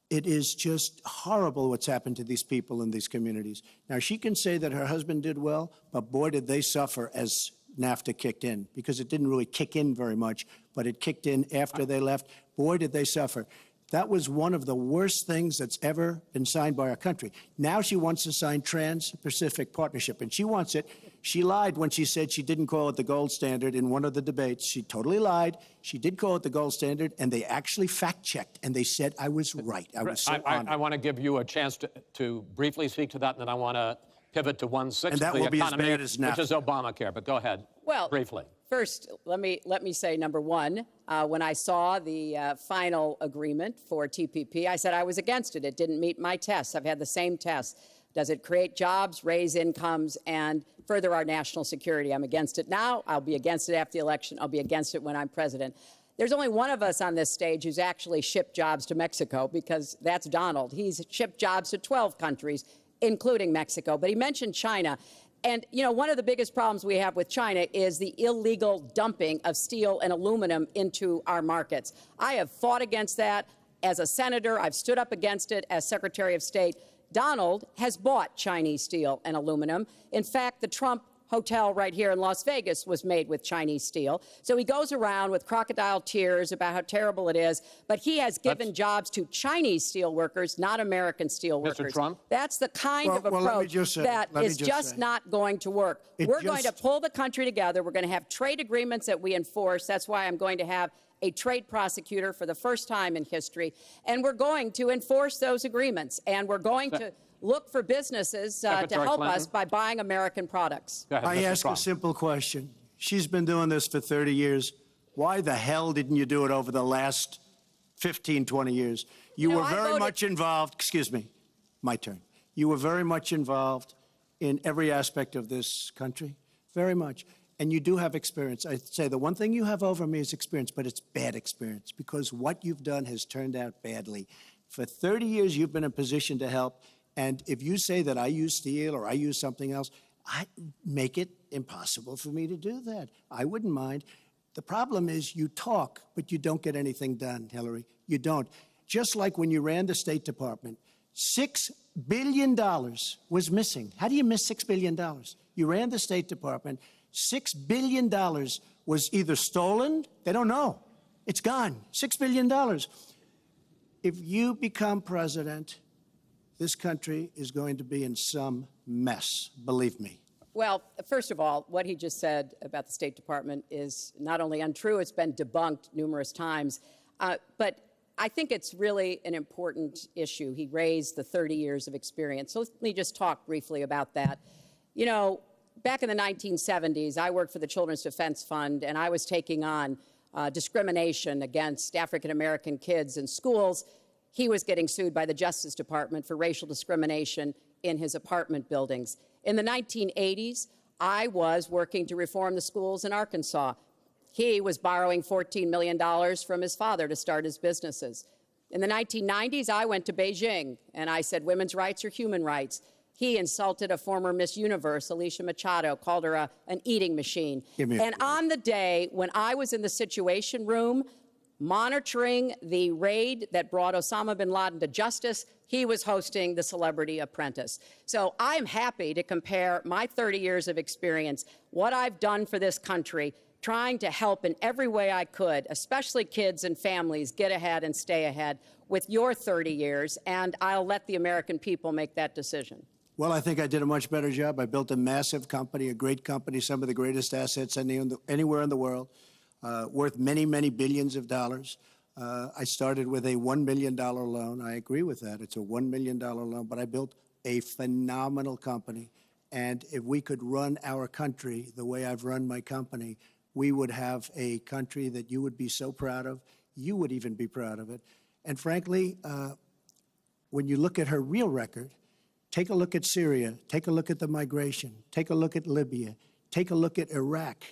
it is just horrible what's happened to these people in these communities. Now, she can say that her husband did well, but boy, did they suffer as NAFTA kicked in, because it didn't really kick in very much, but it kicked in after they left. Boy, did they suffer. That was one of the worst things that's ever been signed by our country. Now she wants to sign Trans-Pacific Partnership, and she wants it. She lied when she said she didn't call it the gold standard in one of the debates. She totally lied. She did call it the gold standard, and they actually fact-checked, and they said I was right. I was so honored. I want to give you a chance to briefly speak to that, and then I want to pivot to 1/6 of the economy, be as bad as NAFTA. which is Obamacare. But go ahead, Well, briefly. First, let me say, number one, when I saw the final agreement for TPP, I said I was against it. It didn't meet my tests. I've had the same tests. Does it create jobs, raise incomes, and further our national security? I'm against it now. I'll be against it after the election. I'll be against it when I'm president. There's only one of us on this stage who's actually shipped jobs to Mexico, because that's Donald. He's shipped jobs to 12 countries, including Mexico. But he mentioned China. And, you know, one of the biggest problems we have with China is the illegal dumping of steel and aluminum into our markets. I have fought against that as a senator. I've stood up against it as Secretary of State. Donald has bought Chinese steel and aluminum. In fact, the Trump hotel right here in Las Vegas was made with Chinese steel. So he goes around with crocodile tears about how terrible it is, but he has given jobs to Chinese steel workers, not American steel workers. Mr. Trump? That's the kind of let me approach just say- that let me is just just say. not going to work. We're going to pull the country together. We're going to have trade agreements that we enforce. That's why I'm going to have a trade prosecutor for the first time in history. And we're going to enforce those agreements. And we're going to look for businesses to Secretary help Clinton? us by buying American products. Go ahead, I Mr. ask Trump. a simple question. She's been doing this for 30 years. Why the hell didn't you do it over the last 15, 20 years? You know, were I very voted- much involved. Excuse me, my turn. You were very much involved in every aspect of this country, very much. And you do have experience. I'd say the one thing you have over me is experience, but it's bad experience because what you've done has turned out badly. For 30 years, you've been in a position to help. And if you say that I use steel or I use something else, I make it impossible for me to do that. I wouldn't mind. The problem is you talk, but you don't get anything done, Hillary. You don't. Just like when you ran the State Department, $6 billion was missing. How do you miss $6 billion? You ran the State Department. $6 billion was either stolen, they don't know. It's gone. $6 billion. If you become president, this country is going to be in some mess, believe me. Well, first of all, what he just said about the State Department is not only untrue, it's been debunked numerous times. But I think it's really an important issue. He raised the 30 years of experience. So let me just talk briefly about that. You know, back in the 1970s, I worked for the Children's Defense Fund, and I was taking on discrimination against African-American kids in schools. He was getting sued by the Justice Department for racial discrimination in his apartment buildings. In the 1980s, I was working to reform the schools in Arkansas. He was borrowing $14 million from his father to start his businesses. In the 1990s, I went to Beijing, and I said women's rights are human rights. He insulted a former Miss Universe, Alicia Machado, called her an eating machine. And on the day when I was in the Situation Room monitoring the raid that brought Osama bin Laden to justice, he was hosting the Celebrity Apprentice. So I'm happy to compare my 30 years of experience, what I've done for this country, trying to help in every way I could, especially kids and families, get ahead and stay ahead, with your 30 years, and I'll let the American people make that decision. Well, I think I did a much better job. I built a massive company, a great company, some of the greatest assets anywhere in the world, worth many, many billions of dollars. I started with a $1 million loan. I agree with that. It's a $1 million loan, but I built a phenomenal company. And if we could run our country the way I've run my company, we would have a country that you would be so proud of. You would even be proud of it. And frankly, when you look at her real record, take a look at Syria, take a look at the migration, take a look at Libya, take a look at Iraq.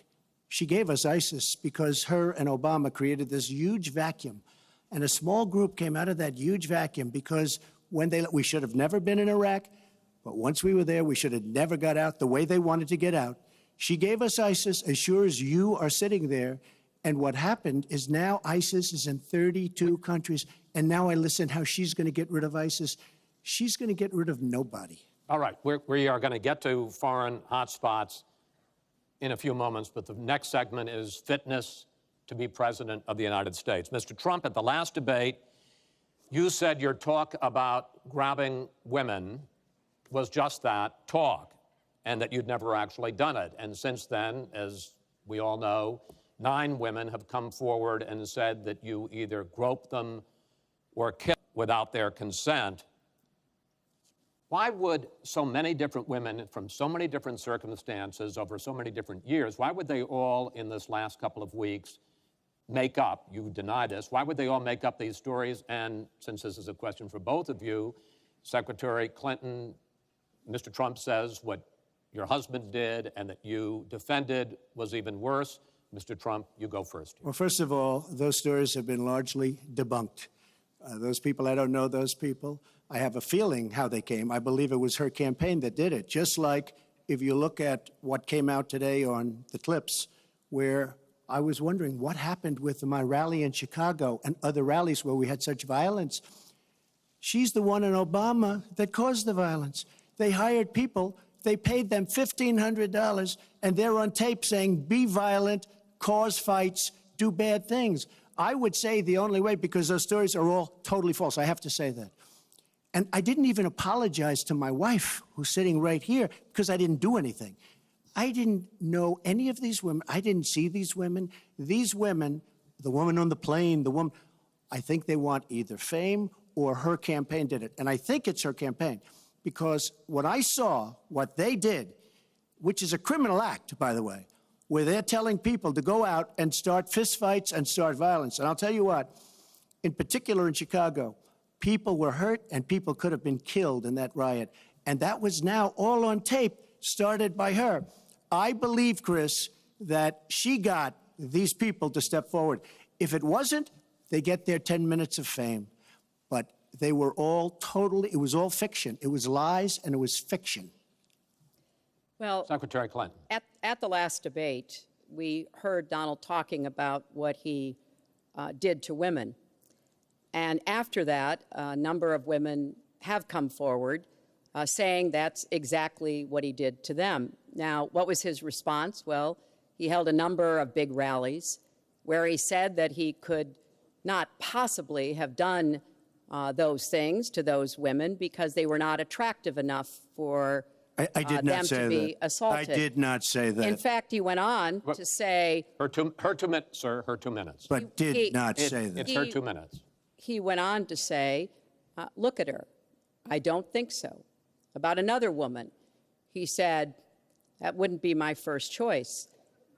She gave us ISIS because her and Obama created this huge vacuum. And a small group came out of that huge vacuum because we should have never been in Iraq, but once we were there, we should have never got out the way they wanted to get out. She gave us ISIS as sure as you are sitting there. And what happened is now ISIS is in 32 countries. And now I listen how she's going to get rid of ISIS. She's going to get rid of nobody. All right, we are going to get to foreign hotspots in a few moments, but the next segment is fitness to be president of the United States. Mr. Trump, at the last debate, you said your talk about grabbing women was just that, talk, and that you'd never actually done it. And since then, as we all know, 9 women have come forward and said that you either groped them or killed without their consent. Why would so many different women from so many different circumstances over so many different years, why would they all in this last couple of weeks make up, you deny this, why would they all make up these stories? And since this is a question for both of you, Secretary Clinton, Mr. Trump says what your husband did and that you defended was even worse. Mr. Trump, you go first. Well, first of all, those stories have been largely debunked. Those people, I don't know those people. I have a feeling how they came. I believe it was her campaign that did it. Just like if you look at what came out today on the clips, where I was wondering what happened with my rally in Chicago and other rallies where we had such violence. She's the one in Obama that caused the violence. They hired people, they paid them $1,500, and they're on tape saying, be violent, cause fights, do bad things. I would say the only way, because those stories are all totally false. I have to say that. And I didn't even apologize to my wife, who's sitting right here, because I didn't do anything. I didn't know any of these women. I didn't see these women. These women, the woman on the plane, the woman, I think they want either fame or her campaign did it. And I think it's her campaign, because when I saw what they did, which is a criminal act, by the way, where they're telling people to go out and start fistfights and start violence. And I'll tell you what, in particular in Chicago, people were hurt and people could have been killed in that riot. And that was now all on tape, started by her. I believe, Chris, that she got these people to step forward. If it wasn't, they get their 10 minutes of fame. But they were all totally, it was all fiction. It was lies and it was fiction. Well, Secretary Clinton. at the last debate, we heard Donald talking about what he did to women. And after that, a number of women have come forward saying that's exactly what he did to them. Now, what was his response? Well, he held a number of big rallies where he said that he could not possibly have done those things to those women because they were not attractive enough for I did not them say to be that. assaulted. I did not say that. In fact, he went on to say... Her 2 minutes, sir, her 2 minutes. But did not say that. It's her 2 minutes. He went on to say, look at her. I don't think so. About another woman, he said, that wouldn't be my first choice.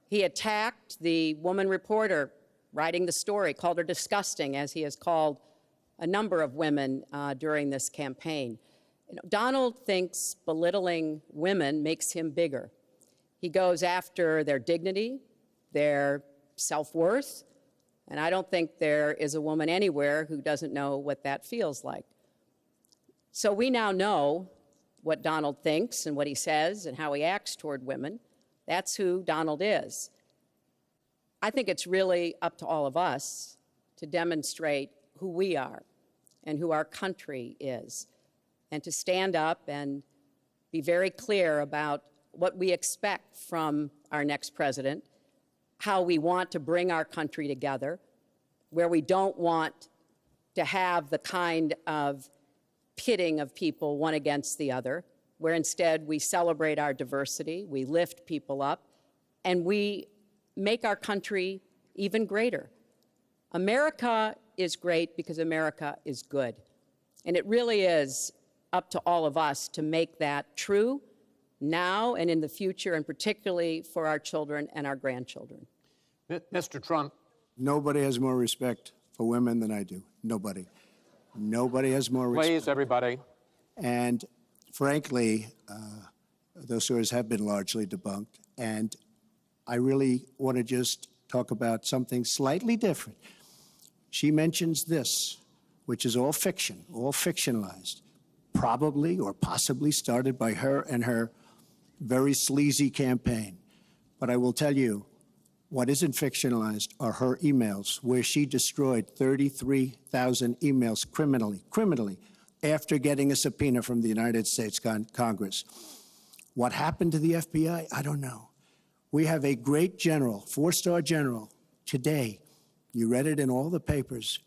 He attacked the woman reporter writing the story, called her disgusting, as he has called a number of women during this campaign. You know, Donald thinks belittling women makes him bigger. He goes after their dignity, their self-worth, and I don't think there is a woman anywhere who doesn't know what that feels like. So we now know what Donald thinks and what he says and how he acts toward women. That's who Donald is. I think it's really up to all of us to demonstrate who we are and who our country is, and to stand up and be very clear about what we expect from our next president, how we want to bring our country together, where we don't want to have the kind of pitting of people one against the other, where instead we celebrate our diversity, we lift people up, and we make our country even greater. America is great because America is good. And it really is up to all of us to make that true now and in the future, and particularly for our children and our grandchildren. Mr. Trump. Nobody has more respect for women than I do. Nobody. Nobody has more respect. Please, everybody. And frankly, those stories have been largely debunked. And I really want to just talk about something slightly different. She mentions this, which is all fiction, all fictionalized, probably or possibly started by her and her very sleazy campaign. But I will tell you, what isn't fictionalized are her emails, where she destroyed 33,000 emails criminally, after getting a subpoena from the United States Congress. What happened to the FBI? I don't know. We have a great general, four-star general, today, you read it in all the papers,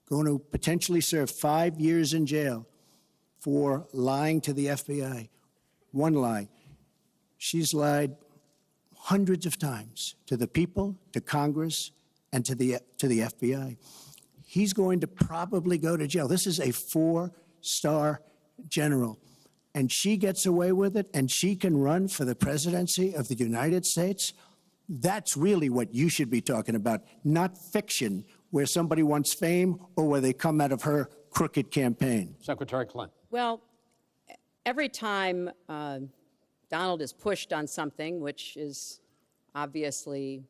going to potentially serve 5 years in jail for lying to the FBI. One lie. She's lied hundreds of times to the people, to Congress, and to the FBI. He's going to probably go to jail. This is a four-star general, and she gets away with it, and she can run for the presidency of the United States. That's really what you should be talking about, not fiction, where somebody wants fame or where they come out of her crooked campaign. Secretary Clinton. Well, every time Donald is pushed on something which is obviously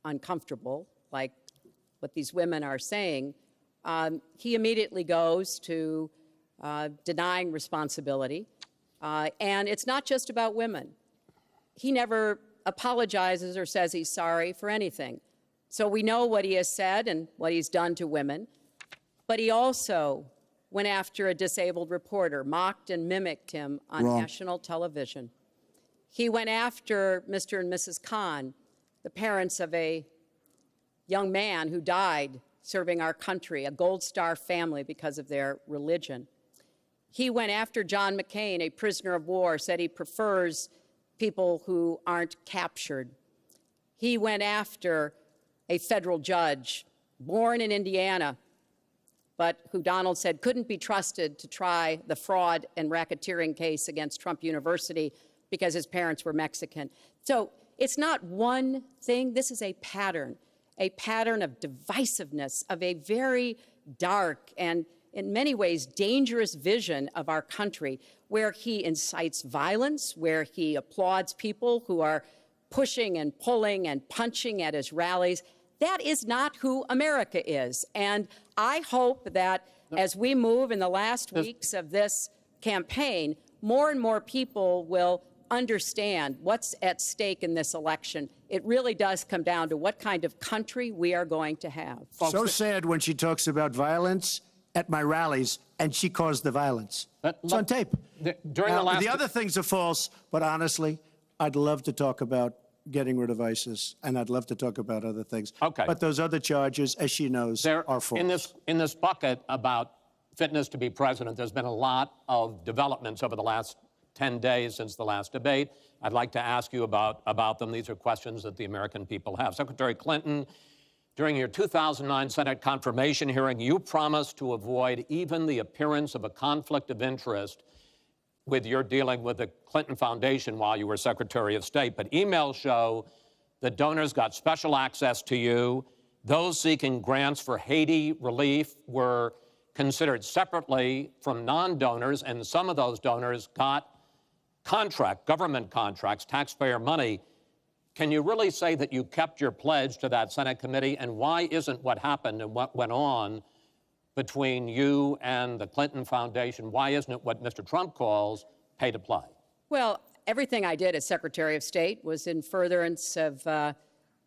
uncomfortable, like what these women are saying, he immediately goes to denying responsibility. And it's not just about women. He never apologizes or says he's sorry for anything. So we know what he has said and what he's done to women, but he also went after a disabled reporter, mocked and mimicked him on Wrong. national television. He went after Mr. and Mrs. Khan, the parents of a young man who died serving our country, a Gold Star family because of their religion. He went after John McCain, a prisoner of war, said he prefers people who aren't captured. He went after a federal judge, born in Indiana, but who Donald said couldn't be trusted to try the fraud and racketeering case against Trump University because his parents were Mexican. So it's not one thing. This is a pattern of divisiveness, of a very dark and in many ways dangerous vision of our country, where he incites violence, where he applauds people who are pushing and pulling and punching at his rallies. That is not who America is. And I hope that as we move in the last weeks of this campaign, more and more people will understand what's at stake in this election. It really does come down to what kind of country we are going to have. So sad when she talks about violence at my rallies, and she caused the violence. It's on tape. During Now, the last... the other things are false, but honestly, I'd love to talk about getting rid of ISIS, and I'd love to talk about other things. Okay. But those other charges, as she knows, are false. In this bucket about fitness to be president, there's been a lot of developments over the last 10 days since the last debate. I'd like to ask you about them. These are questions that the American people have. Secretary Clinton, during your 2009 Senate confirmation hearing, you promised to avoid even the appearance of a conflict of interest with your dealing with the Clinton Foundation while you were Secretary of State. But emails show that donors got special access to you. Those seeking grants for Haiti relief were considered separately from non-donors, and some of those donors got government contracts, taxpayer money. Can you really say that you kept your pledge to that Senate committee? And why isn't what happened and what went on between you and the Clinton Foundation, why isn't it what Mr. Trump calls pay to play? Well, everything I did as Secretary of State was in furtherance of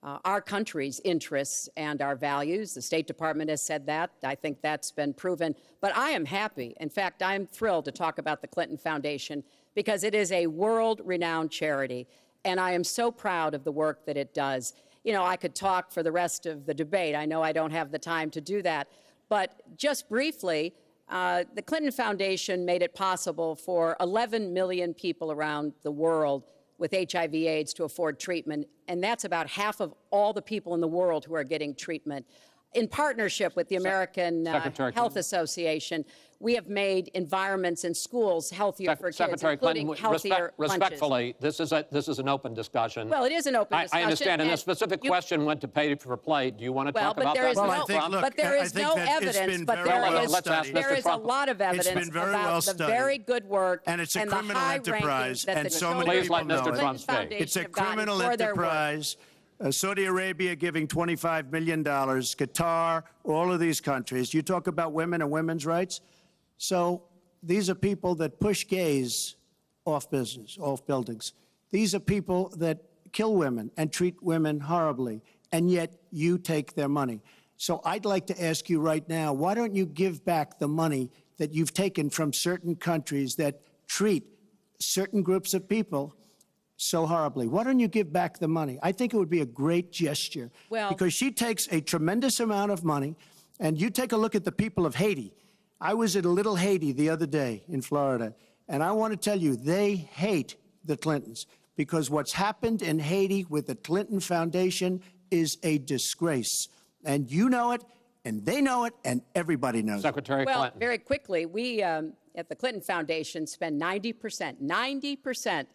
our country's interests and our values. The State Department has said that. I think that's been proven. But I am happy. In fact, I'm thrilled to talk about the Clinton Foundation because it is a world-renowned charity, and I am so proud of the work that it does. You know, I could talk for the rest of the debate. I know I don't have the time to do that. But just briefly, the Clinton Foundation made it possible for 11 million people around the world with HIV/AIDS to afford treatment, and that's about half of all the people in the world who are getting treatment. In partnership with the American Health Association, we have made environments in schools healthier for kids, Secretary including Clinton, healthier respectfully, this is an open discussion. Well, it is an open discussion. I understand, and the specific question went to pay for play. Do you want to talk about that? But there is no evidence, but there is a lot of evidence about the very good work and it's a the criminal high enterprise, rankings that and the so many children people of know the it. Clinton Foundation It's a have gotten criminal for their work. enterprise. Saudi Arabia giving $25 million, Qatar, all of these countries. You talk about women and women's rights. So these are people that push gays off buildings. These are people that kill women and treat women horribly, and yet you take their money. So I'd like to ask you right now, why don't you give back the money that you've taken from certain countries that treat certain groups of people so horribly? Why don't you give back the money? I think it would be a great gesture. Well, because she takes a tremendous amount of money, and you take a look at the people of Haiti. I was at a little Haiti the other day in Florida, and I want to tell you, they hate the Clintons because what's happened in Haiti with the Clinton Foundation is a disgrace. And you know it, and they know it, and everybody knows Secretary it. Clinton. Well, very quickly, we at the Clinton Foundation spend 90%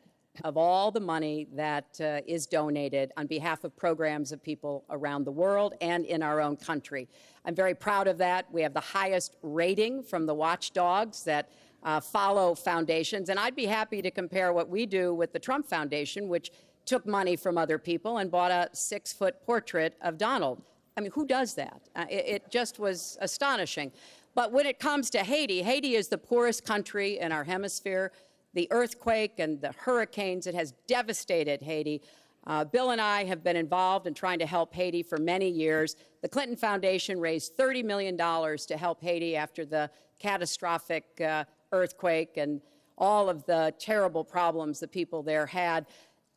of all the money that is donated on behalf of programs of people around the world and in our own country. I'm very proud of that. We have the highest rating from the watchdogs that follow foundations, and I'd be happy to compare what we do with the Trump Foundation, which took money from other people and bought a 6-foot portrait of Donald. I mean, who does that? It just was astonishing. But when it comes to Haiti, Haiti is the poorest country in our hemisphere. The earthquake and the hurricanes, it has devastated Haiti. Bill and I have been involved in trying to help Haiti for many years. The Clinton Foundation raised $30 million to help Haiti after the catastrophic earthquake and all of the terrible problems the people there had.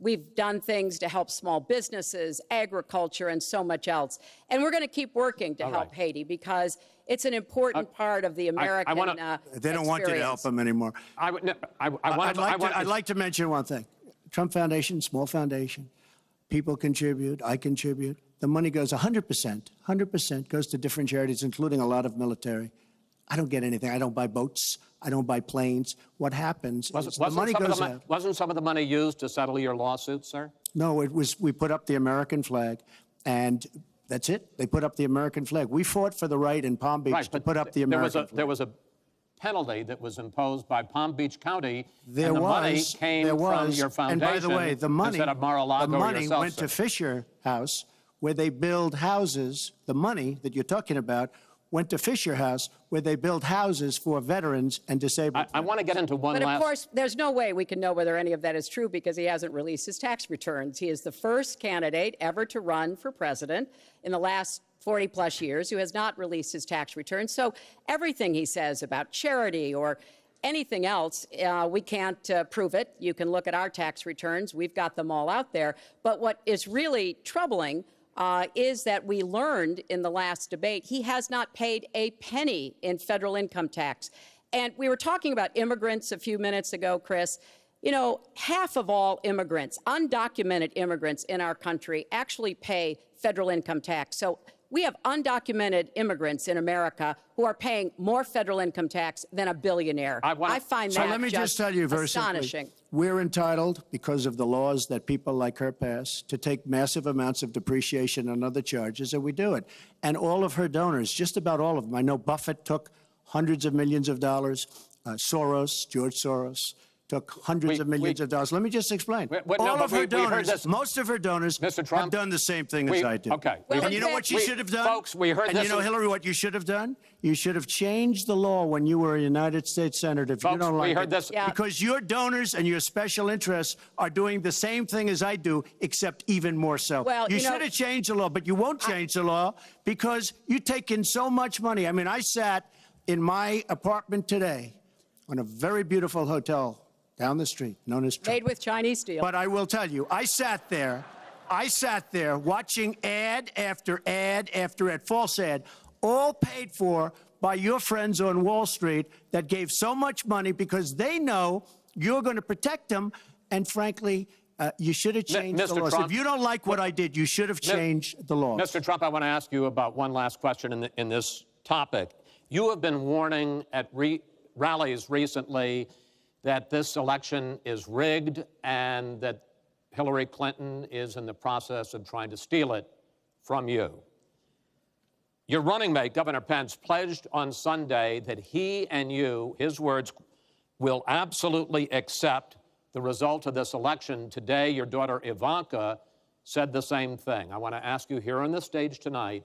We've done things to help small businesses, agriculture, and so much else. And we're going to keep working to help Haiti because it's an important part of the American They don't want you to help them anymore. I'd like to mention one thing. Trump Foundation, small foundation. People contribute. I contribute. The money goes 100% goes to different charities, including a lot of military. I don't get anything. I don't buy boats. I don't buy planes. What happens is the money goes out. Wasn't some of the money used to settle your lawsuit, sir? No, it was. We put up the American flag, and that's it. They put up the American flag. We fought for the right in Palm Beach to put up the American flag. There was a penalty that was imposed by Palm Beach County, and the money came from your foundation. And by the way, the money, instead of Mar-a-Lago the money yourself, went sir. to Fisher House, where they build houses. The money that you're talking about went to Fisher House, where they build houses for veterans and disabled. I want to get into one But last... of course, there's no way we can know whether any of that is true because he hasn't released his tax returns. He is the first candidate ever to run for president in the last 40-plus years who has not released his tax returns. So everything he says about charity or anything else, we can't prove it. You can look at our tax returns. We've got them all out there. But what is really troubling is that we learned in the last debate he has not paid a penny in federal income tax. And we were talking about immigrants a few minutes ago, Chris. You know, half of all immigrants, undocumented immigrants in our country, actually pay federal income tax. So we have undocumented immigrants in America who are paying more federal income tax than a billionaire. I find that let me just tell you very astonishing. Simply, we're entitled, because of the laws that people like her pass, to take massive amounts of depreciation and other charges, and we do it. And all of her donors, just about all of them, I know Buffett took hundreds of millions of dollars, George Soros, took hundreds of millions of dollars. Let me just explain. All of her donors, most of her donors have done the same thing as I did. Okay. And you know what she should have done? Folks, we heard and this. You know, Hillary, what you should have done? You should have changed the law when you were a United States Senator. If Folks, you don't like we heard it. this. Yeah. Because your donors and your special interests are doing the same thing as I do, except even more so. Well, you you know, should have changed the law, but you won't change the law because you take in so much money. I mean, I sat in my apartment today on a very beautiful hotel down the street, known as Trump. Made with Chinese steel. But I will tell you, I sat there watching ad after ad after ad, false ad, all paid for by your friends on Wall Street that gave so much money because they know you're going to protect them. And frankly, you should have changed the laws. Trump, if you don't like what I did, you should have changed the laws. Mr. Trump, I want to ask you about one last question in this topic. You have been warning at rallies recently that this election is rigged and that Hillary Clinton is in the process of trying to steal it from you. Your running mate, Governor Pence, pledged on Sunday that he and you, his words, will absolutely accept the result of this election. Today, your daughter Ivanka said the same thing. I want to ask you here on the stage tonight,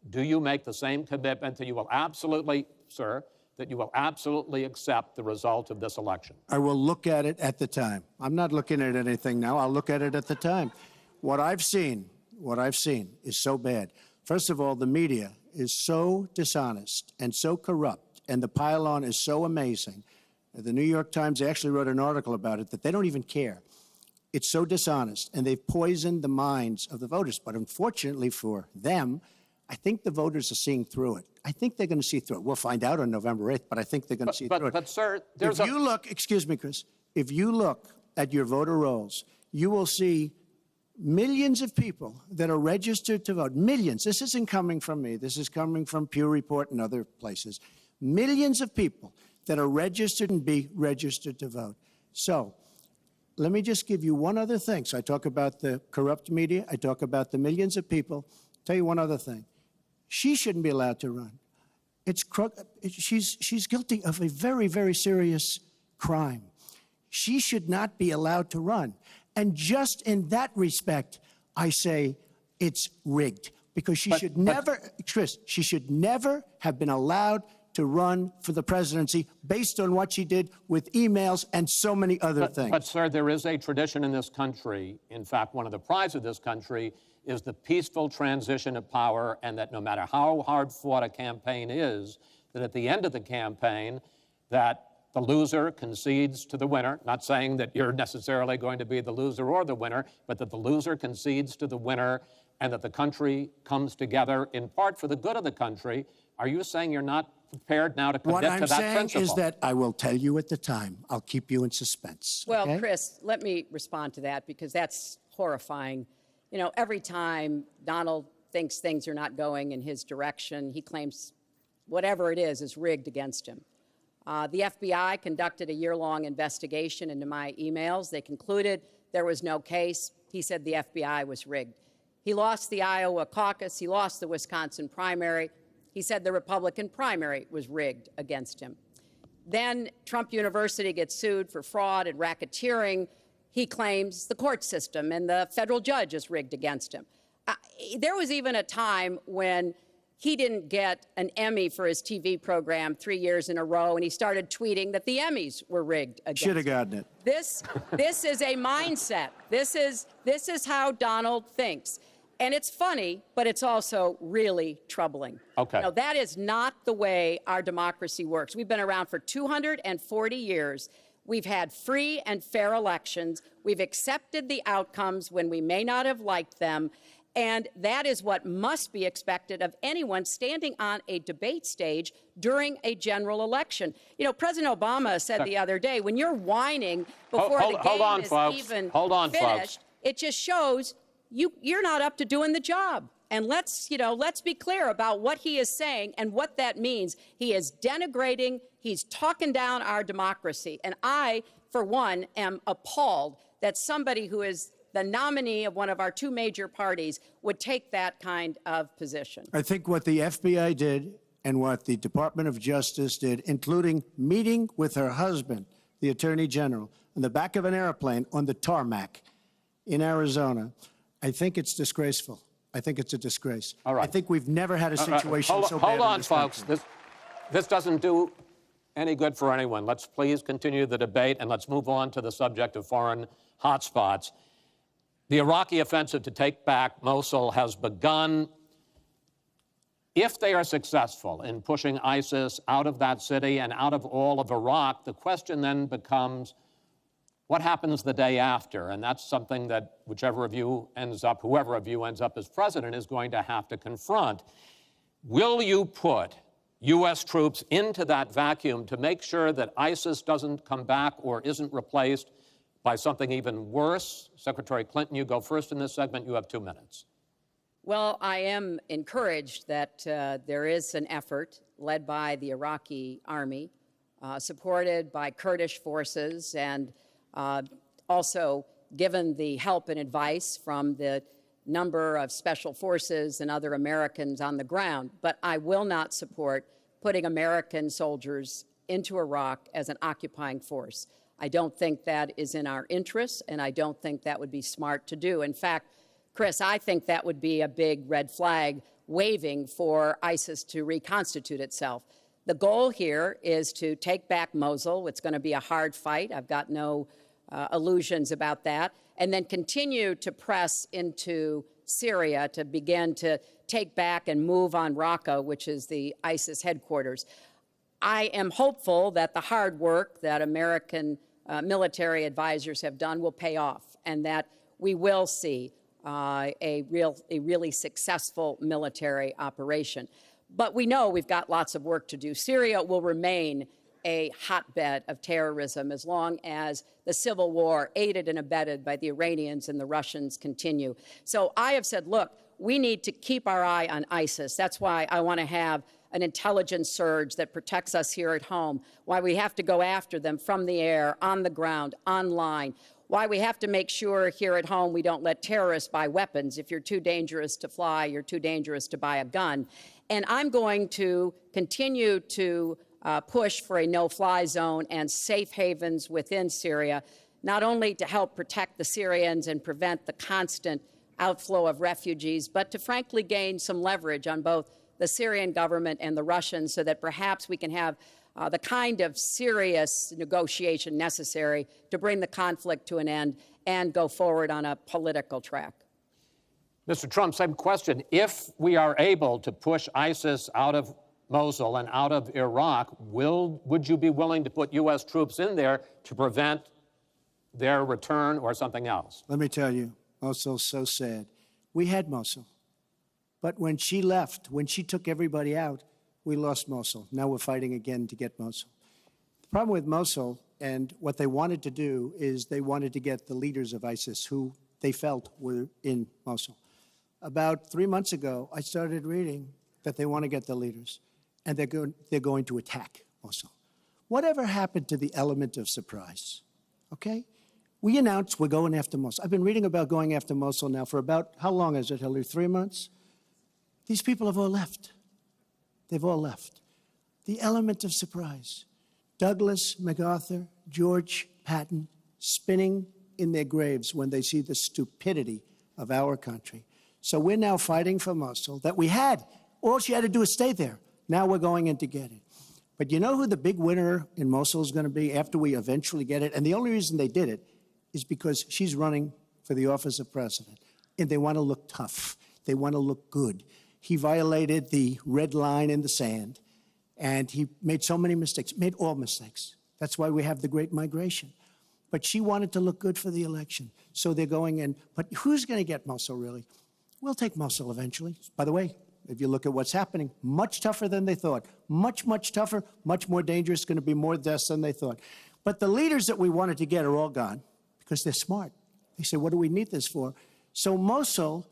do you make the same commitment that you will absolutely, sir, that you will absolutely accept the result of this election? I will look at it at the time. I'm not looking at anything now. I'll look at it at the time. What I've seen is so bad. First of all, the media is so dishonest and so corrupt, and the pile-on is so amazing. The New York Times actually wrote an article about it that they don't even care. It's so dishonest, and they've poisoned the minds of the voters. But unfortunately for them, I think the voters are seeing through it. I think they're going to see through it. We'll find out on November 8th, but I think they're going to see through it. But, sir, there's if you look, excuse me, Chris, if you look at your voter rolls, you will see millions of people that are registered to vote. Millions. This isn't coming from me. This is coming from Pew Report and other places. Millions of people that are registered and be registered to vote. So let me just give you one other thing. So I talk about the corrupt media. I talk about the millions of people. Tell you one other thing. She shouldn't be allowed to run. She's guilty of a very, very serious crime. She should not be allowed to run. And just in that respect, I say it's rigged because she should never, Chris, she should never have been allowed to run for the presidency based on what she did with emails and so many other things. But, sir, there is a tradition in this country. In fact, one of the prides of this country is the peaceful transition of power, and that no matter how hard fought a campaign is, that at the end of the campaign, that the loser concedes to the winner. Not saying that you're necessarily going to be the loser or the winner, but that the loser concedes to the winner and that the country comes together in part for the good of the country. Are you saying you're not prepared now to commit to that principle? What I'm saying is that I will tell you at the time. I'll keep you in suspense. Well, okay? Chris, let me respond to that because that's horrifying. You know, every time Donald thinks things are not going in his direction, he claims whatever it is rigged against him. The FBI conducted a year-long investigation into my emails. They concluded there was no case. He said the FBI was rigged. He lost the Iowa caucus. He lost the Wisconsin primary. He said the Republican primary was rigged against him. Then Trump University gets sued for fraud and racketeering. He claims the court system and the federal judge is rigged against him. There was even a time when he didn't get an Emmy for his TV program 3 years in a row, and he started tweeting that the Emmys were rigged against him. Should have gotten it. This is a mindset. This is how Donald thinks. And it's funny, but it's also really troubling. Okay. No, that is not the way our democracy works. We've been around for 240 years. We've had free and fair elections. We've accepted the outcomes when we may not have liked them. And that is what must be expected of anyone standing on a debate stage during a general election. You know, President Obama said the other day, when you're whining before the game is even finished, it just shows you're not up to doing the job. And let's be clear about what he is saying and what that means. He is denigrating, he's talking down our democracy. And I, for one, am appalled that somebody who is the nominee of one of our two major parties would take that kind of position. I think what the FBI did and what the Department of Justice did, including meeting with her husband, the Attorney General, on the back of an airplane on the tarmac in Arizona, I think it's disgraceful. I think it's a disgrace. All right. I think we've never had a situation so bad Hold on, in this folks. country. This doesn't do any good for anyone. Let's please continue the debate, and let's move on to the subject of foreign hotspots. The Iraqi offensive to take back Mosul has begun. If they are successful in pushing ISIS out of that city and out of all of Iraq, the question then becomes, what happens the day after? And that's something that whoever of you ends up as president is going to have to confront. Will you put U.S. troops into that vacuum to make sure that ISIS doesn't come back or isn't replaced by something even worse? Secretary Clinton, you go first in this segment. You have 2 minutes. Well, I am encouraged that there is an effort led by the Iraqi army, supported by Kurdish forces, and also given the help and advice from the number of special forces and other Americans on the ground. But I will not support putting American soldiers into Iraq as an occupying force. I don't think that is in our interests, and I don't think that would be smart to do. In fact, Chris, I think that would be a big red flag waving for ISIS to reconstitute itself. The goal here is to take back Mosul. It's going to be a hard fight. I've got no illusions about that. And then continue to press into Syria to begin to take back and move on Raqqa, which is the ISIS headquarters. I am hopeful that the hard work that American military advisors have done will pay off, and that we will see a really successful military operation. But we know we've got lots of work to do. Syria will remain a hotbed of terrorism as long as the civil war, aided and abetted by the Iranians and the Russians, continue. So I have said, look, we need to keep our eye on ISIS. That's why I want to have an intelligence surge that protects us here at home, why we have to go after them from the air, on the ground, online, why we have to make sure here at home we don't let terrorists buy weapons. If you're too dangerous to fly, you're too dangerous to buy a gun. And I'm going to continue to push for a no-fly zone and safe havens within Syria, not only to help protect the Syrians and prevent the constant outflow of refugees, but to frankly gain some leverage on both the Syrian government and the Russians so that perhaps we can have the kind of serious negotiation necessary to bring the conflict to an end and go forward on a political track. Mr. Trump, same question. If we are able to push ISIS out of Mosul and out of Iraq, would you be willing to put U.S. troops in there to prevent their return or something else? Let me tell you, Mosul's so sad. We had Mosul. But when she left, when she took everybody out, we lost Mosul. Now we're fighting again to get Mosul. The problem with Mosul and what they wanted to do is they wanted to get the leaders of ISIS who they felt were in Mosul. About 3 months ago, I started reading that they want to get the leaders and they're going to attack Mosul. Whatever happened to the element of surprise? Okay? We announced we're going after Mosul. I've been reading about going after Mosul now for about, how long is it, Hillary? 3 months? These people have all left. They've all left. The element of surprise. Douglas MacArthur, George Patton, spinning in their graves when they see the stupidity of our country. So we're now fighting for Mosul that we had. All she had to do is stay there. Now we're going in to get it. But you know who the big winner in Mosul is going to be after we eventually get it? And the only reason they did it is because she's running for the office of president. And they want to look tough. They want to look good. He violated the red line in the sand. And he made so many mistakes, made all mistakes. That's why we have the Great Migration. But she wanted to look good for the election. So they're going in. But who's going to get Mosul, really? We'll take Mosul eventually. By the way, if you look at what's happening, much tougher than they thought. Much, much tougher, much more dangerous, going to be more deaths than they thought. But the leaders that we wanted to get are all gone because they're smart. They say, what do we need this for? So Mosul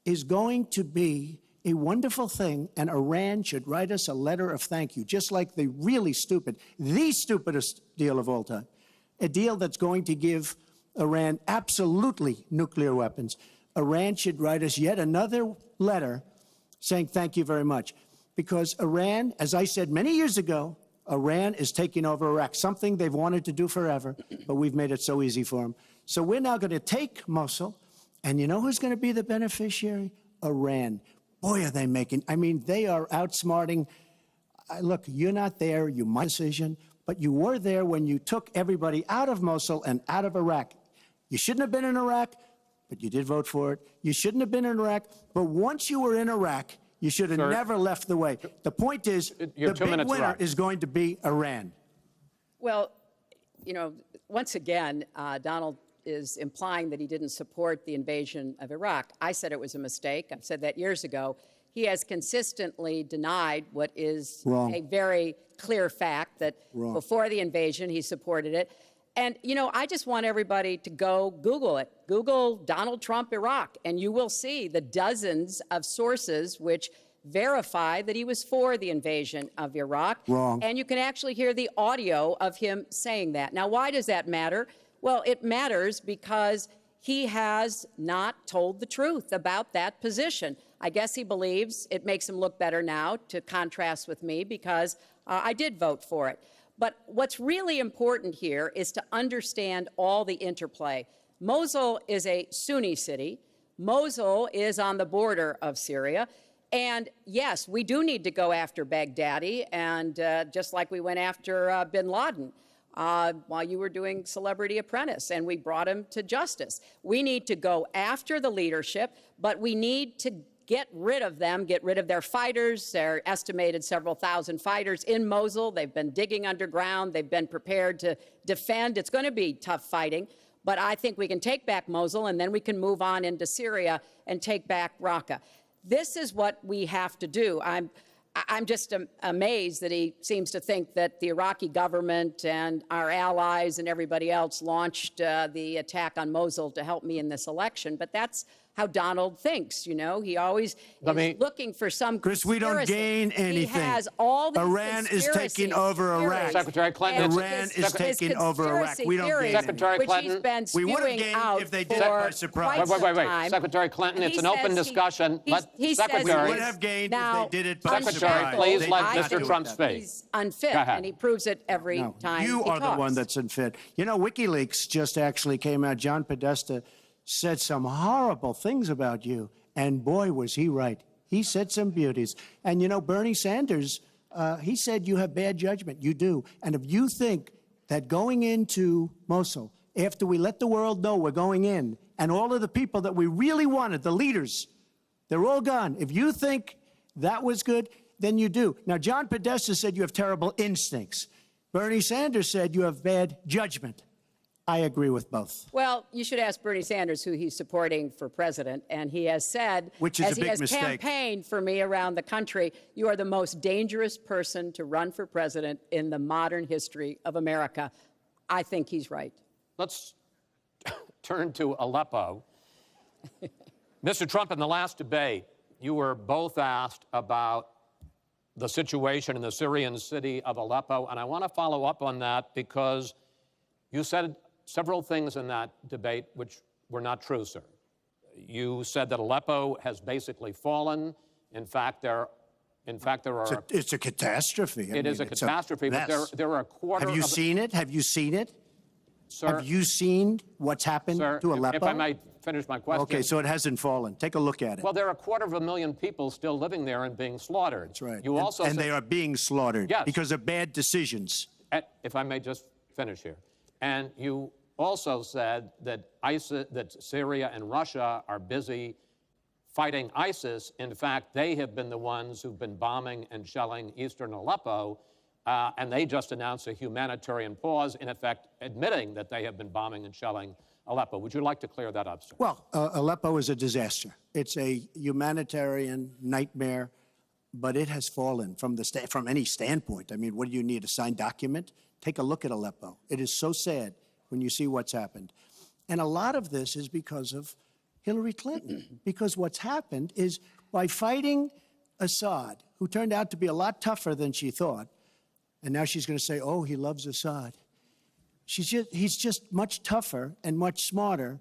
is going to be a wonderful thing, and Iran should write us a letter of thank you, just like the really stupid, the stupidest deal of all time, a deal that's going to give Iran absolutely nuclear weapons. Iran should write us yet another letter saying thank you very much, because Iran, as I said many years ago, Iran is taking over Iraq, something they've wanted to do forever, but we've made it so easy for them. So we're now going to take Mosul, and you know who's going to be the beneficiary? Iran. Boy, are they making, I mean, they are outsmarting. Look, you're not there, you might decision, but you were there when you took everybody out of Mosul and out of Iraq. You shouldn't have been in Iraq, but you did vote for it. You shouldn't have been in Iraq, but once you were in Iraq, you should have never left the way. The point is, the big winner is going to be Iran. Well, you know, once again, Donald is implying that he didn't support the invasion of Iraq. I said it was a mistake. I've said that years ago. He has consistently denied what is a very clear fact, that before the invasion, he supported it. And, you know, I just want everybody to go Google it. Google Donald Trump, Iraq, and you will see the dozens of sources which verify that he was for the invasion of Iraq. And you can actually hear the audio of him saying that. Now, why does that matter? Well, it matters because he has not told the truth about that position. I guess he believes it makes him look better now to contrast with me because I did vote for it. But what's really important here is to understand all the interplay. Mosul is a Sunni city. Mosul is on the border of Syria. And yes, we do need to go after Baghdadi, and just like we went after bin Laden while you were doing Celebrity Apprentice, and we brought him to justice. We need to go after the leadership, but we need to get rid of them, get rid of their fighters. They're estimated several thousand fighters in Mosul. They've been digging underground. They've been prepared to defend. It's going to be tough fighting, but I think we can take back Mosul, and then we can move on into Syria and take back Raqqa. This is what we have to do. I'm just amazed that he seems to think that the Iraqi government and our allies and everybody else launched the attack on Mosul to help me in this election. But that's how Donald thinks, you know. He always is looking for some Chris, we don't gain anything. He has all these Iran is taking over Iraq. Secretary Clinton. Iran is taking over Iraq. We don't gain Secretary Clinton. We would have gained if they did it by surprise. Wait. Secretary Clinton, it's an open discussion. Secretary. We would have gained if they did it by surprise. Secretary, please let Mr. Trump speak. He's unfit, and he proves it every time you he are talks. the one that's unfit. You know, WikiLeaks just actually came out. John Podesta said some horrible things about you, and boy, was he right. He said some beauties. And, you know, Bernie Sanders, he said you have bad judgment. You do. And if you think that going into Mosul, after we let the world know we're going in, and all of the people that we really wanted, the leaders, they're all gone. If you think that was good, then you do. Now, John Podesta said you have terrible instincts. Bernie Sanders said you have bad judgment. I agree with both. Well, you should ask Bernie Sanders who he's supporting for president, and he has said, Which is as a he big has mistake. campaigned for me around the country, you are the most dangerous person to run for president in the modern history of America. I think he's right. Let's turn to Aleppo. Mr. Trump, in the last debate, you were both asked about the situation in the Syrian city of Aleppo, and I want to follow up on that because you said several things in that debate which were not true, sir. You said that Aleppo has basically fallen. In fact, there are. It's a catastrophe. It is a catastrophe, but there are a quarter. Have you seen it? Have you seen it? Sir, have you seen what's happened sir, to Aleppo? If I might finish my question. Okay, so it hasn't fallen. Take a look at it. Well, there are 250,000 people still living there and being slaughtered. That's right. You also and said, they are being slaughtered because of bad decisions. if I may just finish here. And you also said that that Syria and Russia are busy fighting ISIS. In fact, they have been the ones who've been bombing and shelling eastern Aleppo, and they just announced a humanitarian pause, in effect admitting that they have been bombing and shelling Aleppo. Would you like to clear that up, sir? Well, Aleppo is a disaster. It's a humanitarian nightmare, but it has fallen from any standpoint. I mean, what do you need, a signed document? Take a look at Aleppo. It is so sad when you see what's happened. And a lot of this is because of Hillary Clinton, because what's happened is by fighting Assad, who turned out to be a lot tougher than she thought, and now she's going to say, oh, he loves Assad. He's just much tougher and much smarter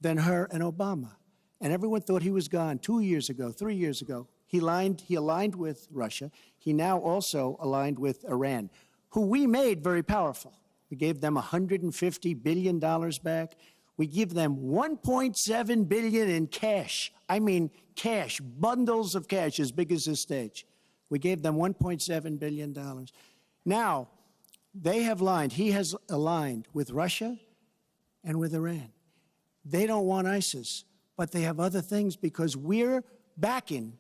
than her and Obama. And everyone thought he was gone 2 years ago, 3 years ago. He aligned with Russia. He now also aligned with Iran, who we made very powerful. We gave them $150 billion back. We give them $1.7 billion in cash. I mean cash, bundles of cash as big as this stage. We gave them $1.7 billion. Now, they have aligned. He has aligned with Russia and with Iran. They don't want ISIS, but they have other things because we're backing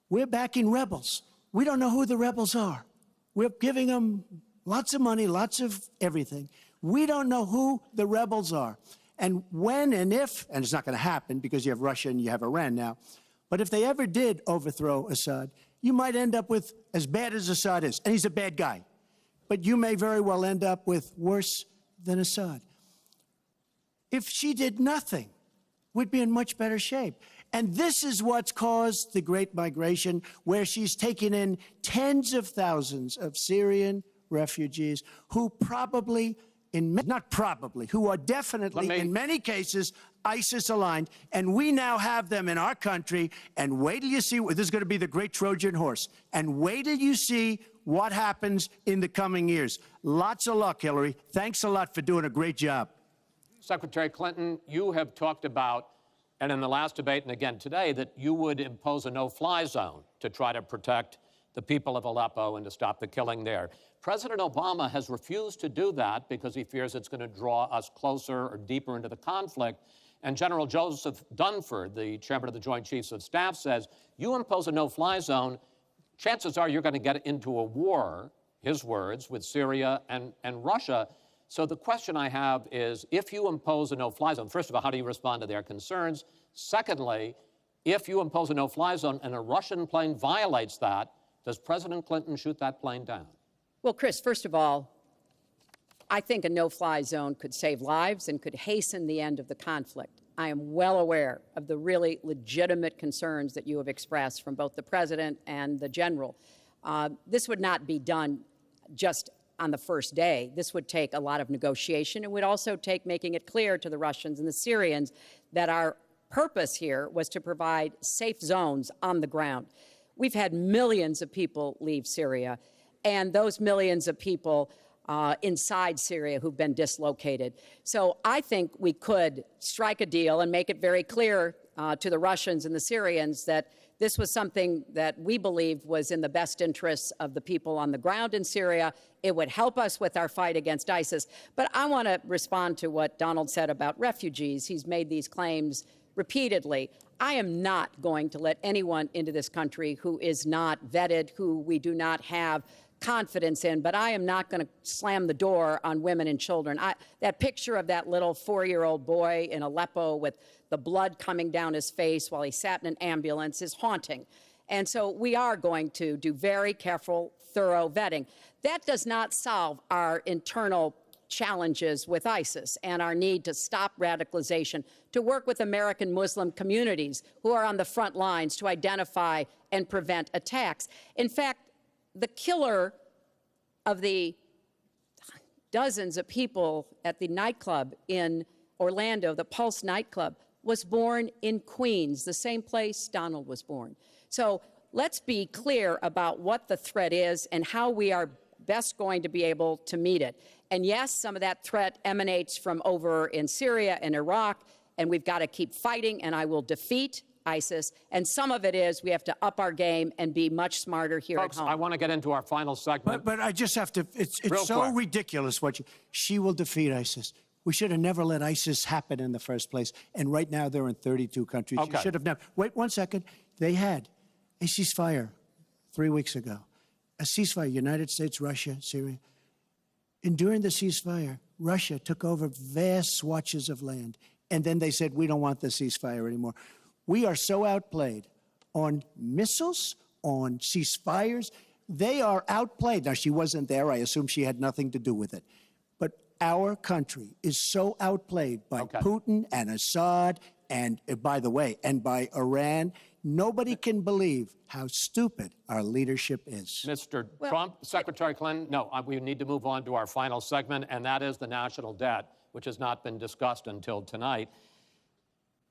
rebels. We don't know who the rebels are. We're giving them lots of money, lots of everything. We don't know who the rebels are. And when and if, and it's not going to happen because you have Russia and you have Iran now, but if they ever did overthrow Assad, you might end up with as bad as Assad is, and he's a bad guy. But you may very well end up with worse than Assad. If she did nothing, we'd be in much better shape. And this is what's caused the Great Migration, where she's taken in tens of thousands of Syrian refugees who who are definitely, in many cases, ISIS aligned. And we now have them in our country. And wait till you see, this is going to be the great Trojan horse. And wait till you see what happens in the coming years. Lots of luck, Hillary. Thanks a lot for doing a great job. Secretary Clinton, you have talked about, and in the last debate and again today, that you would impose a no-fly zone to try to protect the people of Aleppo and to stop the killing there. President Obama has refused to do that because he fears it's going to draw us closer or deeper into the conflict. And General Joseph Dunford, the chairman of the Joint Chiefs of Staff, says, you impose a no-fly zone, chances are you're going to get into a war, his words, with Syria and Russia. So the question I have is, if you impose a no-fly zone, first of all, how do you respond to their concerns? Secondly, if you impose a no-fly zone and a Russian plane violates that, does President Clinton shoot that plane down? Well, Chris, first of all, I think a no-fly zone could save lives and could hasten the end of the conflict. I am well aware of the really legitimate concerns that you have expressed from both the president and the general. This would not be done just on the first day. This would take a lot of negotiation. It would also take making it clear to the Russians and the Syrians that our purpose here was to provide safe zones on the ground. We've had millions of people leave Syria, and those millions of people inside Syria who've been dislocated. So I think we could strike a deal and make it very clear to the Russians and the Syrians that this was something that we believe was in the best interests of the people on the ground in Syria. It would help us with our fight against ISIS. But I want to respond to what Donald said about refugees. He's made these claims repeatedly. I am not going to let anyone into this country who is not vetted, who we do not have confidence in, but I am not going to slam the door on women and children. That picture of that little 4-year-old boy in Aleppo with the blood coming down his face while he sat in an ambulance is haunting. And so we are going to do very careful, thorough vetting. That does not solve our internal challenges with ISIS and our need to stop radicalization, to work with American Muslim communities who are on the front lines to identify and prevent attacks. In fact, the killer of the dozens of people at the nightclub in Orlando, the Pulse nightclub, was born in Queens, the same place Donald was born. So let's be clear about what the threat is and how we are best going to be able to meet it. And yes, some of that threat emanates from over in Syria and Iraq, and we've got to keep fighting, and I will defeat ISIS. And some of it is we have to up our game and be much smarter here Folks, at home. I want to get into our final segment. But I just have to, it's Real so quick. ridiculous she will defeat ISIS. We should have never let ISIS happen in the first place. And right now they're in 32 countries. Okay. You should have never. Wait 1 second. They had a ceasefire 3 weeks ago. A ceasefire, United States, Russia, Syria. And during the ceasefire, Russia took over vast swatches of land. And then they said, we don't want the ceasefire anymore. We are so outplayed on missiles, on ceasefires. They are outplayed. Now, she wasn't there. I assume she had nothing to do with it. But our country is so outplayed by Putin and Assad and, by the way, and by Iran. Nobody can believe how stupid our leadership is. Mr. Trump, Secretary Clinton, no, we need to move on to our final segment, and that is the national debt, which has not been discussed until tonight.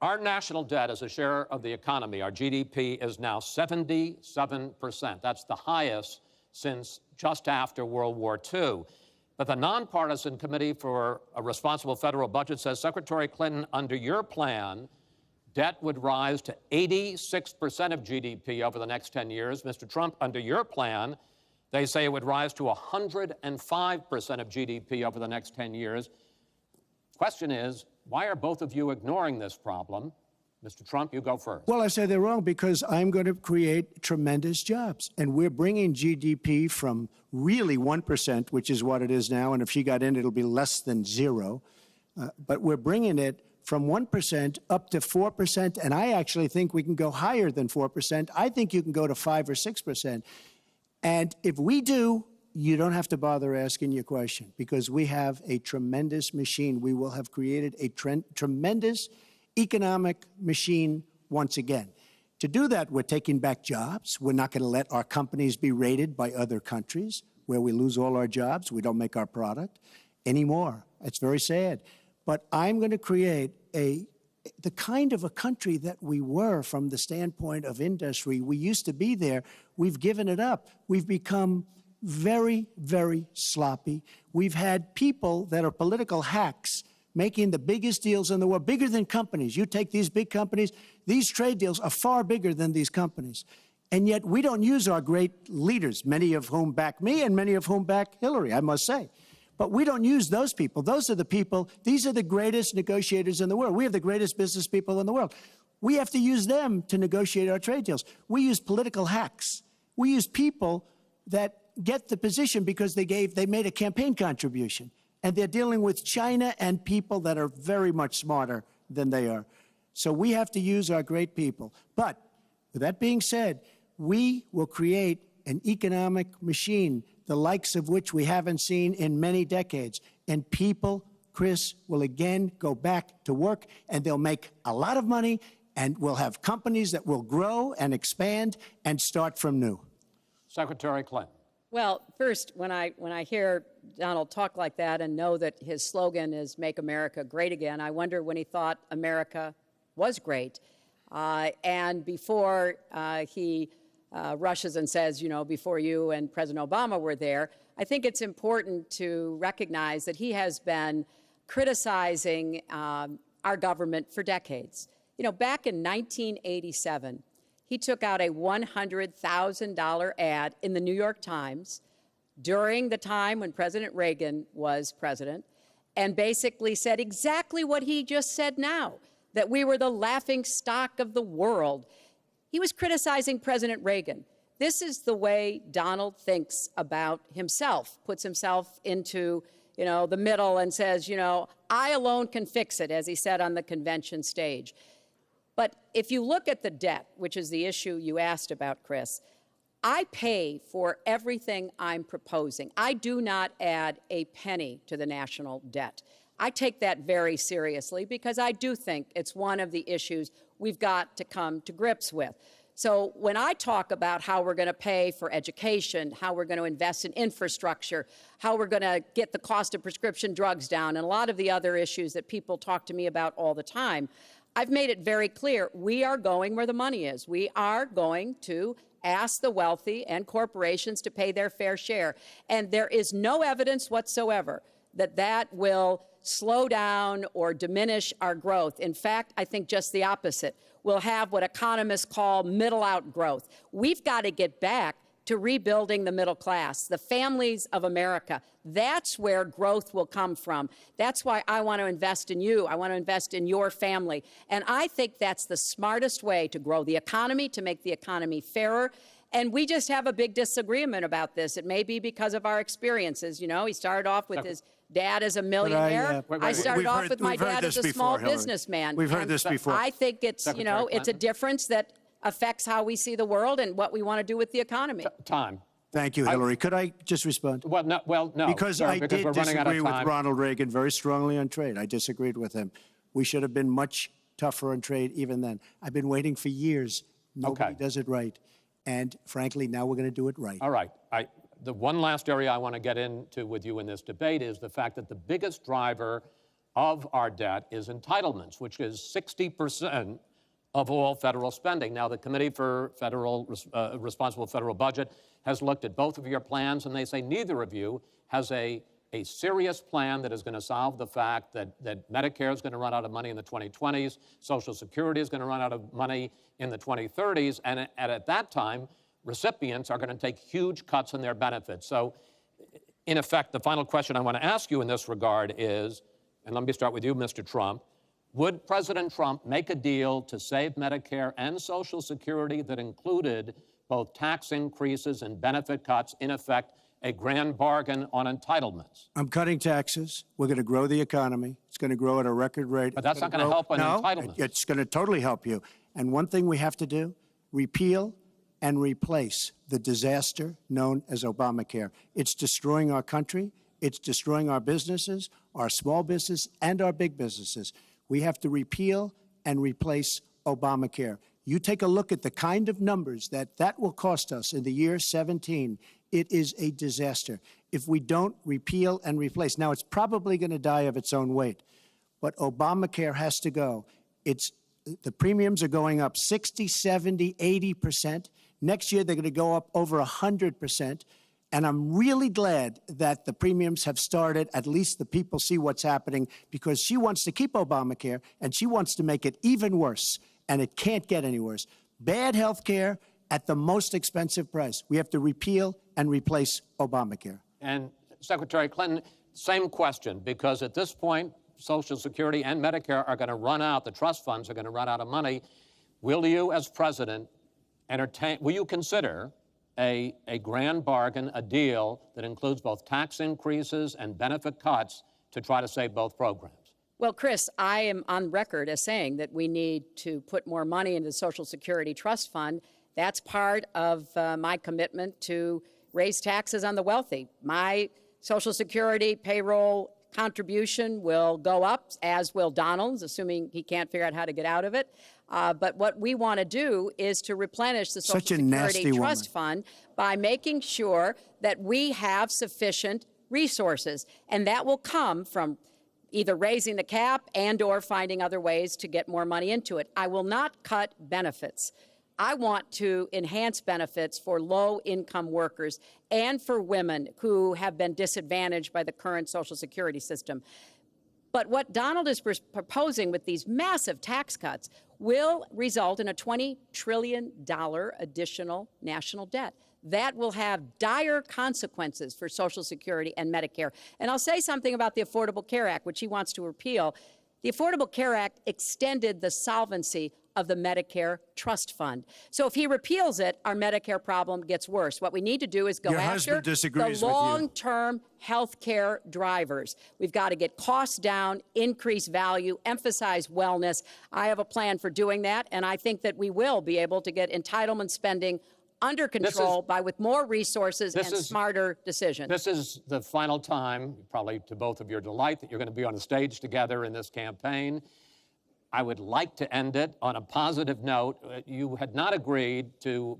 Our national debt as a share of the economy, our GDP, is now 77%. That's the highest since just after World War II. But the Nonpartisan Committee for a Responsible Federal Budget says, Secretary Clinton, under your plan, debt would rise to 86% of GDP over the next 10 years. Mr. Trump, under your plan, they say it would rise to 105% of GDP over the next 10 years. Question is, why are both of you ignoring this problem? Mr. Trump, you go first. Well, I say they're wrong because I'm going to create tremendous jobs. And we're bringing GDP from really 1%, which is what it is now. And if she got in, it'll be less than zero. But we're bringing it from 1% up to 4%. And I actually think we can go higher than 4%. I think you can go to 5 or 6%. And if we do, you don't have to bother asking your question because we have a tremendous machine. We will have created a tremendous economic machine once again. To do that, we're taking back jobs. We're not going to let our companies be raided by other countries where we lose all our jobs. We don't make our product anymore. It's very sad. But I'm going to create the kind of a country that we were from the standpoint of industry. We used to be there. We've given it up. We've become very, very sloppy. We've had people that are political hacks making the biggest deals in the world, bigger than companies. You take these big companies, these trade deals are far bigger than these companies. And yet we don't use our great leaders, many of whom back me and many of whom back Hillary, I must say. But we don't use those people. Those are the people, these are the greatest negotiators in the world. We have the greatest business people in the world. We have to use them to negotiate our trade deals. We use political hacks. We use people that get the position because they made a campaign contribution. And they're dealing with China and people that are very much smarter than they are. So we have to use our great people. But with that being said, we will create an economic machine, the likes of which we haven't seen in many decades. And people, Chris, will again go back to work, and they'll make a lot of money, and we'll have companies that will grow and expand and start from new. Secretary Clinton. Well, first, when I hear Donald talk like that and know that his slogan is "Make America Great Again," I wonder when he thought America was great. And before he rushes and says, you know, before you and President Obama were there, I think it's important to recognize that he has been criticizing our government for decades. You know, back in 1987, he took out a $100,000 ad in the New York Times during the time when President Reagan was president, and basically said exactly what he just said now, that we were the laughing stock of the world. He was criticizing President Reagan. This is the way Donald thinks about himself, puts himself into, the middle and says, I alone can fix it, as he said on the convention stage. But if you look at the debt, which is the issue you asked about, Chris, I pay for everything I'm proposing. I do not add a penny to the national debt. I take that very seriously because I do think it's one of the issues we've got to come to grips with. So when I talk about how we're going to pay for education, how we're going to invest in infrastructure, how we're going to get the cost of prescription drugs down, and a lot of the other issues that people talk to me about all the time, I've made it very clear we are going where the money is. We are going to ask the wealthy and corporations to pay their fair share. And there is no evidence whatsoever that that will slow down or diminish our growth. In fact, I think just the opposite. We'll have what economists call middle-out growth. We've got to get back to rebuilding the middle class, the families of America. That's where growth will come from. That's why I want to invest in you. I want to invest in your family. And I think that's the smartest way to grow the economy, to make the economy fairer. And we just have a big disagreement about this. It may be because of our experiences. He started off with his dad as a millionaire. I started off with my dad as a small businessman. We've heard this before. I think it's, it's a difference that affects how we see the world and what we want to do with the economy. Time. Thank you, Hillary. Could I just respond? Well, no. Because sir, I did we're running out of disagree with time. Ronald Reagan very strongly on trade. I disagreed with him. We should have been much tougher on trade even then. I've been waiting for years. Nobody does it right. And frankly, now we're going to do it right. All right. The one last area I want to get into with you in this debate is the fact that the biggest driver of our debt is entitlements, which is 60% of all federal spending. Now, the Committee for Responsible Federal Budget has looked at both of your plans, and they say neither of you has a serious plan that is going to solve the fact that Medicare is going to run out of money in the 2020s, Social Security is going to run out of money in the 2030s, and at that time, recipients are going to take huge cuts in their benefits. So, in effect, the final question I want to ask you in this regard is, and let me start with you, Mr. Trump, would President Trump make a deal to save Medicare and Social Security that included both tax increases and benefit cuts, in effect, a grand bargain on entitlements? I'm cutting taxes. We're going to grow the economy. It's going to grow at a record rate. But that's not going to help on entitlements. It's going to totally help you. And one thing we have to do, repeal and replace the disaster known as Obamacare. It's destroying our country. It's destroying our businesses, our small business, and our big businesses. We have to repeal and replace Obamacare. You take a look at the kind of numbers that will cost us in the year 17. It is a disaster if we don't repeal and replace. Now, it's probably going to die of its own weight, but Obamacare has to go. The premiums are going up 60, 70, 80%. Next year, they're going to go up over 100%. And I'm really glad that the premiums have started. At least the people see what's happening, because she wants to keep Obamacare and she wants to make it even worse. And it can't get any worse. Bad health care at the most expensive price. We have to repeal and replace Obamacare. And Secretary Clinton, same question, because at this point, Social Security and Medicare are going to run out, the trust funds are going to run out of money. Will you, as president, will you consider a grand bargain, a deal that includes both tax increases and benefit cuts to try to save both programs? Well, Chris, I am on record as saying that we need to put more money into the Social Security Trust Fund. That's part of my commitment to raise taxes on the wealthy. My Social Security payroll contribution will go up, as will Donald's, assuming he can't figure out how to get out of it. But what we want to do is to replenish the Social Security Trust Fund by making sure that we have sufficient resources. And that will come from either raising the cap and or finding other ways to get more money into it. I will not cut benefits. I want to enhance benefits for low-income workers and for women who have been disadvantaged by the current Social Security system. But what Donald is proposing with these massive tax cuts will result in a $20 trillion additional national debt. That will have dire consequences for Social Security and Medicare. And I'll say something about the Affordable Care Act, which he wants to repeal. The Affordable Care Act extended the solvency of the Medicare Trust Fund. So if he repeals it, our Medicare problem gets worse. What we need to do is go after the long-term health care drivers. We've got to get costs down, increase value, emphasize wellness. I have a plan for doing that, and I think that we will be able to get entitlement spending under control with more resources and smarter decisions. This is the final time, probably to both of your delight, that you're going to be on a stage together in this campaign. I would like to end it on a positive note. You had not agreed to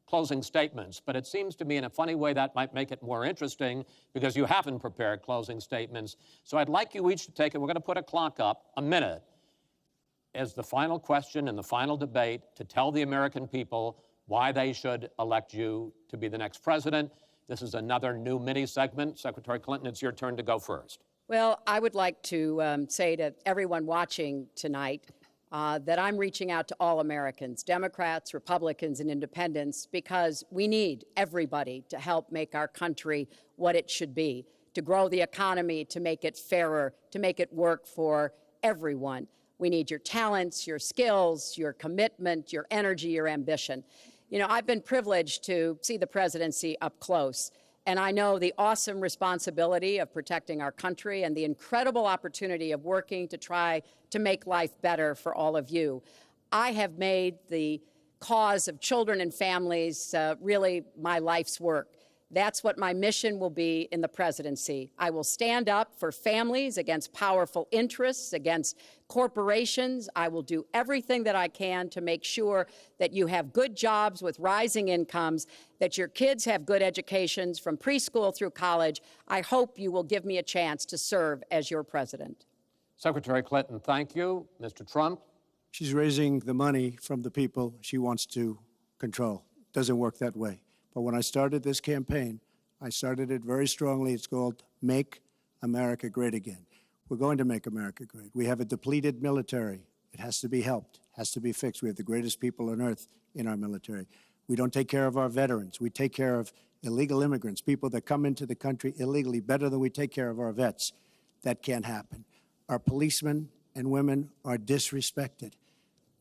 closing statements, but it seems to me in a funny way that might make it more interesting because you haven't prepared closing statements. So I'd like you each to take it. We're going to put a clock up, a minute, as the final question in the final debate to tell the American people why they should elect you to be the next president. This is another new mini segment. Secretary Clinton, it's your turn to go first. Well, I would like to say to everyone watching tonight that I'm reaching out to all Americans, Democrats, Republicans, and independents, because we need everybody to help make our country what it should be, to grow the economy, to make it fairer, to make it work for everyone. We need your talents, your skills, your commitment, your energy, your ambition. You know, I've been privileged to see the presidency up close. And I know the awesome responsibility of protecting our country and the incredible opportunity of working to try to make life better for all of you. I have made the cause of children and families really my life's work. That's what my mission will be in the presidency. I will stand up for families against powerful interests, against corporations. I will do everything that I can to make sure that you have good jobs with rising incomes, that your kids have good educations from preschool through college. I hope you will give me a chance to serve as your president. Secretary Clinton, thank you. Mr. Trump? She's raising the money from the people she wants to control. Doesn't work that way. But when I started this campaign, I started it very strongly. It's called Make America Great Again. We're going to make America great. We have a depleted military. It has to be helped, has to be fixed. We have the greatest people on earth in our military. We don't take care of our veterans. We take care of illegal immigrants, people that come into the country illegally, better than we take care of our vets. That can't happen. Our policemen and women are disrespected.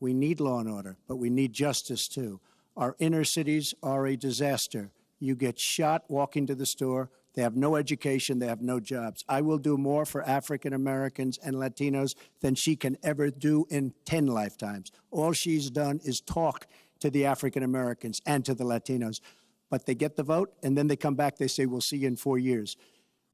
We need law and order, but we need justice too. Our inner cities are a disaster. You get shot walking to the store. They have no education. They have no jobs. I will do more for African Americans and Latinos than she can ever do in 10 lifetimes. All she's done is talk to the African Americans and to the Latinos. But they get the vote, and then they come back. They say, we'll see you in 4 years.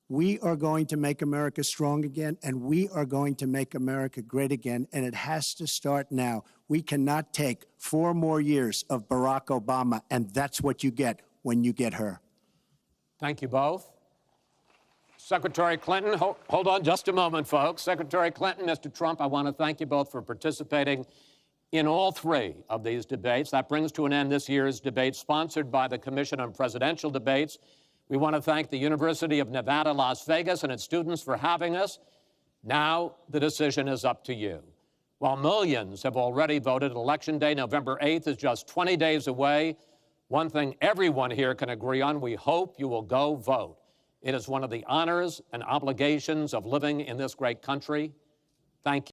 We are going to make America strong again, and we are going to make America great again, and it has to start now. We cannot take 4 more years of Barack Obama, and that's what you get when you get her. Thank you both. Secretary Clinton, hold on just a moment, folks. Secretary Clinton, Mr. Trump, I want to thank you both for participating in all 3 of these debates. That brings to an end this year's debate sponsored by the Commission on Presidential Debates. We want to thank the University of Nevada, Las Vegas and its students for having us. Now the decision is up to you. While millions have already voted, Election Day, November 8th, is just 20 days away. One thing everyone here can agree on, we hope you will go vote. It is one of the honors and obligations of living in this great country. Thank you.